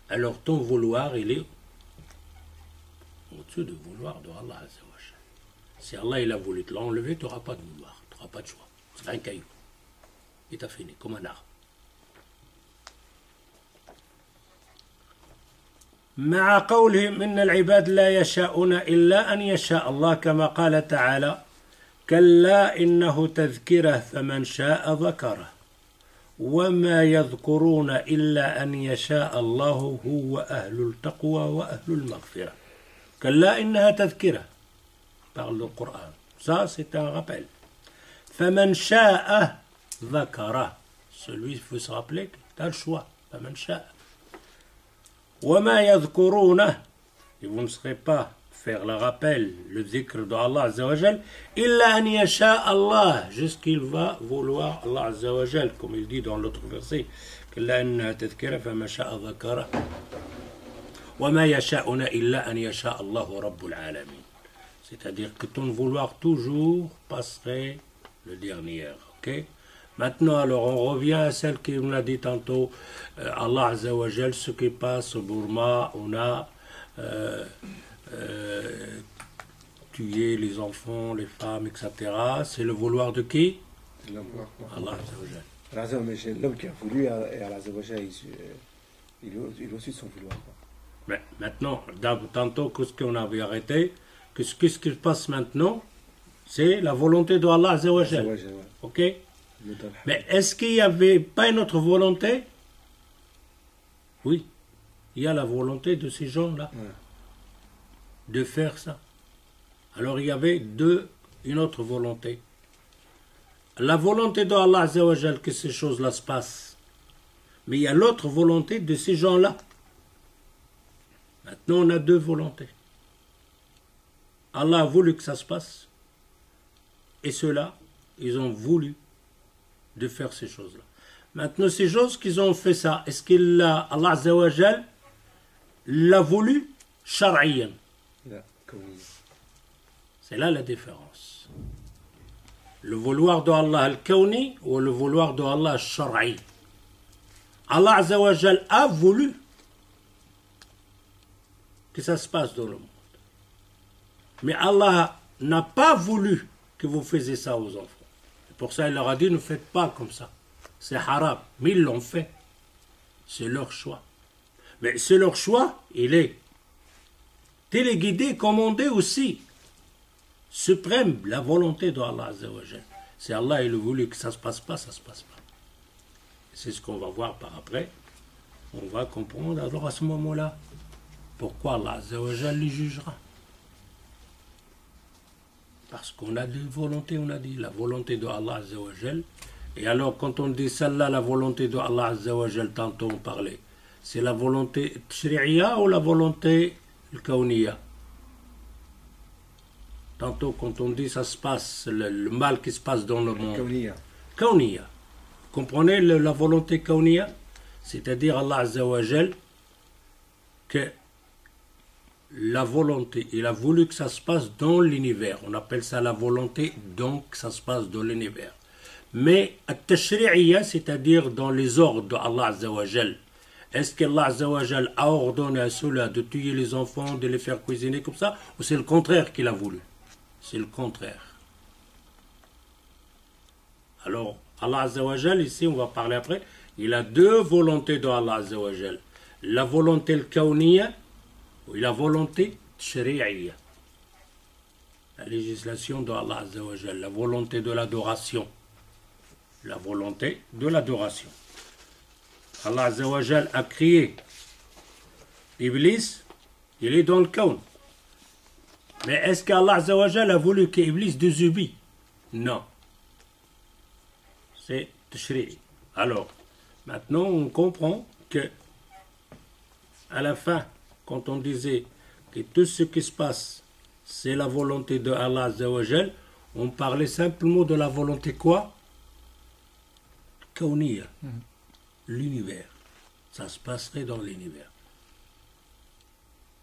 Alors ton vouloir, il est au-dessus du vouloir de Allah. Si Allah il a voulu te l'enlever, tu n'auras pas de vouloir, tu n'auras pas de choix. C'est un caillou. Et tu as fini, comme un arbre. مع قولهم إن العباد لا يشاءون إلا أن يشاء الله كما قال تعالى كلا إنه تذكرة فمن شاء ذكره وما يذكرون إلا أن يشاء الله هو أهل التقوى وأهل المغفرة. كلا إنها تذكرة par le Coran. Ça c'est un rappel. فمن شاء ذكره. Celui il faut se rappeler que tu as le choix. فمن شاء. وما يذكرونه. Et vous ne serez pas faire le rappel, le dhikr de Allah Azza wa Jal, illa an yasha Allah, jusqu'il va vouloir Allah Azza wa Jal, comme il dit dans l'autre verset, qu'Allah anna tadhkira fama sha'a dhakara, wa ma yasha'una illa an yasha Allahu Rabbul Alamin. C'est-à-dire que ton vouloir toujours passerait le dernier, ok? Maintenant, alors, on revient à celle qu'on a dit tantôt, Allah Azza wa Jal, ce qui passe au Burma, on a tuer les enfants, les femmes, etc. C'est le vouloir de qui? Allah Azza wa Jal. L'homme qui a voulu, et Allah Azza wa Jal, il aussi son vouloir. Mais maintenant, tantôt, ce qu'on avait arrêté, ce qui se passe maintenant, c'est la volonté de Allah Azza wa Jal. Ok? Mais est-ce qu'il n'y avait pas une autre volonté? Oui. Il y a la volonté de ces gens-là. De faire ça. Alors il y avait une autre volonté. La volonté de Allah Azza wa Jal que ces choses-là se passent. Mais il y a l'autre volonté de ces gens-là. Maintenant on a 2 volontés. Allah a voulu que ça se passe. Et ceux-là, ils ont voulu de faire ces choses-là. Maintenant ces choses qu'ils ont fait ça, est-ce qu'Allah Azza wa Jal l'a voulu shar'iyyan? C'est là la différence. Le vouloir de Allah al-Kawni ou le vouloir de Allah al-Shar'i. Allah Azza wa Jal a voulu que ça se passe dans le monde. Mais Allah n'a pas voulu que vous faisiez ça aux enfants. Et pour ça, il leur a dit, ne faites pas comme ça. C'est haram. Mais ils l'ont fait. C'est leur choix. Mais c'est leur choix, il est téléguidé, commandé aussi. Suprême, la volonté de Allah Azza wa Jal. Si Allah il a voulu que ça se passe pas, ça se passe pas. C'est ce qu'on va voir par après. On va comprendre alors à ce moment-là pourquoi Allah Azza wa Jal les jugera. Parce qu'on a des volontés, on a dit la volonté de Allah Azza wa Jal. Et alors quand on dit celle-là, la volonté de Allah Azza wa Jal, tantôt on parlait, c'est la volonté tashri'iyya ou la volonté kawniyya? Tantôt quand on dit ça se passe, le mal qui se passe dans le monde. Kawniyya. Comprenez la volonté kawniyya? C'est-à-dire Allah Azza wa Jal, que la volonté, il a voulu que ça se passe dans l'univers. On appelle ça la volonté, donc ça se passe dans l'univers. Mais at-tashri'iyya, c'est-à-dire dans les ordres d'Allah Azza wa Jal, Est-ce qu'Allah Azza wa Jal a ordonné à ceux-là de tuer les enfants, de les faire cuisiner comme ça, ou c'est le contraire qu'il a voulu? C'est le contraire. Alors, Allah Azza wa Jal, ici, on va parler après, il a deux volontés de Allah Azza wa Jal. La volonté al-kawniya, ou la volonté shari'iyya. La législation de Allah Azza wa Jal, la volonté de l'adoration. La volonté de l'adoration. Allah Azza wa Jal a créé Iblis, il est dans le kawn. Mais est-ce qu'Allah Azza wa Jal a voulu qu'Iblis désobéisse? Non. C'est tashri'i. Alors, maintenant on comprend que à la fin, quand on disait que tout ce qui se passe, c'est la volonté de Allah Azza wa Jal, on parlait simplement de la volonté quoi? Kawniyya. L'univers. Ça se passerait dans l'univers.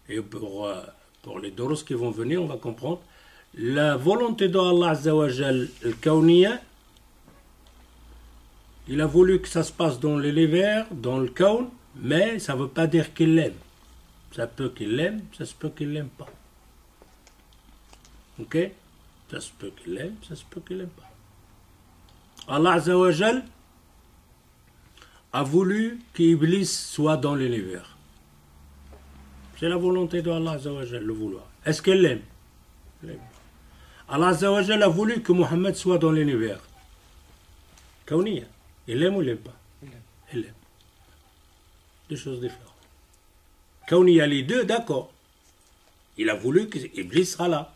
Et pour les doros qui vont venir, on va comprendre la volonté de Allah Azza wa Jal, le kawniyya, il a voulu que ça se passe dans l'univers, dans le kawn, mais ça ne veut pas dire qu'il l'aime. Ça peut qu'il l'aime, ça se peut qu'il l'aime pas. Ok? Ça se peut qu'il l'aime, ça se peut qu'il l'aime pas. Allah Azza wa Jal a voulu qu'Iblis soit dans l'univers. C'est la volonté de Allah Azza wa Jal, le vouloir. Est-ce qu'elle l'aime? Allah Azza wa Jal a voulu que Mohammed soit dans l'univers. Kawniyya. Il l'aime ou il l'aime pas? Il l'aime. Deux choses différentes. Kawniyya, les deux, d'accord. Il a voulu que Iblis sera là.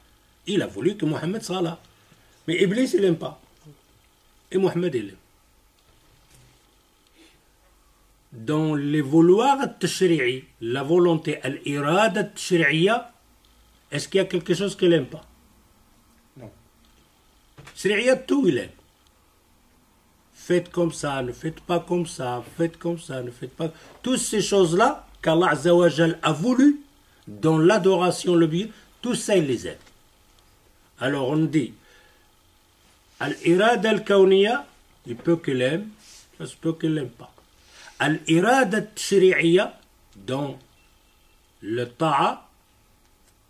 Il a voulu que Mohammed sera là. Mais Iblis, il l'aime pas. Et Mohammed, il l'aime. Dans les vouloirs tashri'i, la volonté, al-irada tashri'iyya, est-ce qu'il y a quelque chose qu'il n'aime pas? Non. Tashri'iyya, tout il aime. Faites comme ça, ne faites pas comme ça, faites comme ça, ne faites pas... Toutes ces choses-là qu'Allah Azza wa Jal a voulu, dans l'adoration, le bien, tout ça il les aime. Alors on dit, al-irada al-kawniyya, il peut qu'il aime, ça se peut qu'il l'aime pas. Al-irada tashri'iyya, dans le ta'a,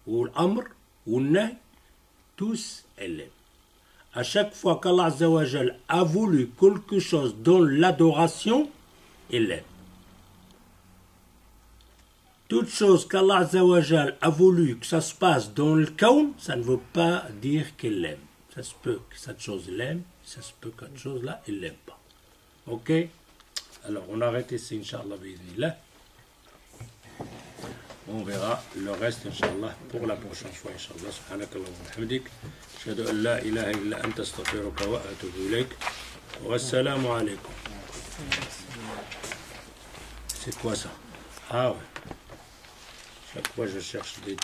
ou l'amr, ou le nahy, tous elle l'aime. À chaque fois qu'Allah Azza wa Jal a voulu quelque chose dans l'adoration, il l'aime. Toute chose qu'Allah Azza wa Jal a voulu que ça se passe dans le kawn, ça ne veut pas dire qu'il l'aime. Ça se peut que cette chose l'aime, ça se peut que cette chose-là, il l'aime pas. Ok? Alors, on arrête ici, Inch'Allah, bi'idhnillah. On verra le reste, Inch'Allah, pour la prochaine fois, Inch'Allah. Subhanakallah wa bihamdik. Ashhadu an la ilaha illa anta astaghfiruka wa atubu ilayk. Wassalamu alaykum. C'est quoi ça? Ah ouais. Chaque fois, je cherche des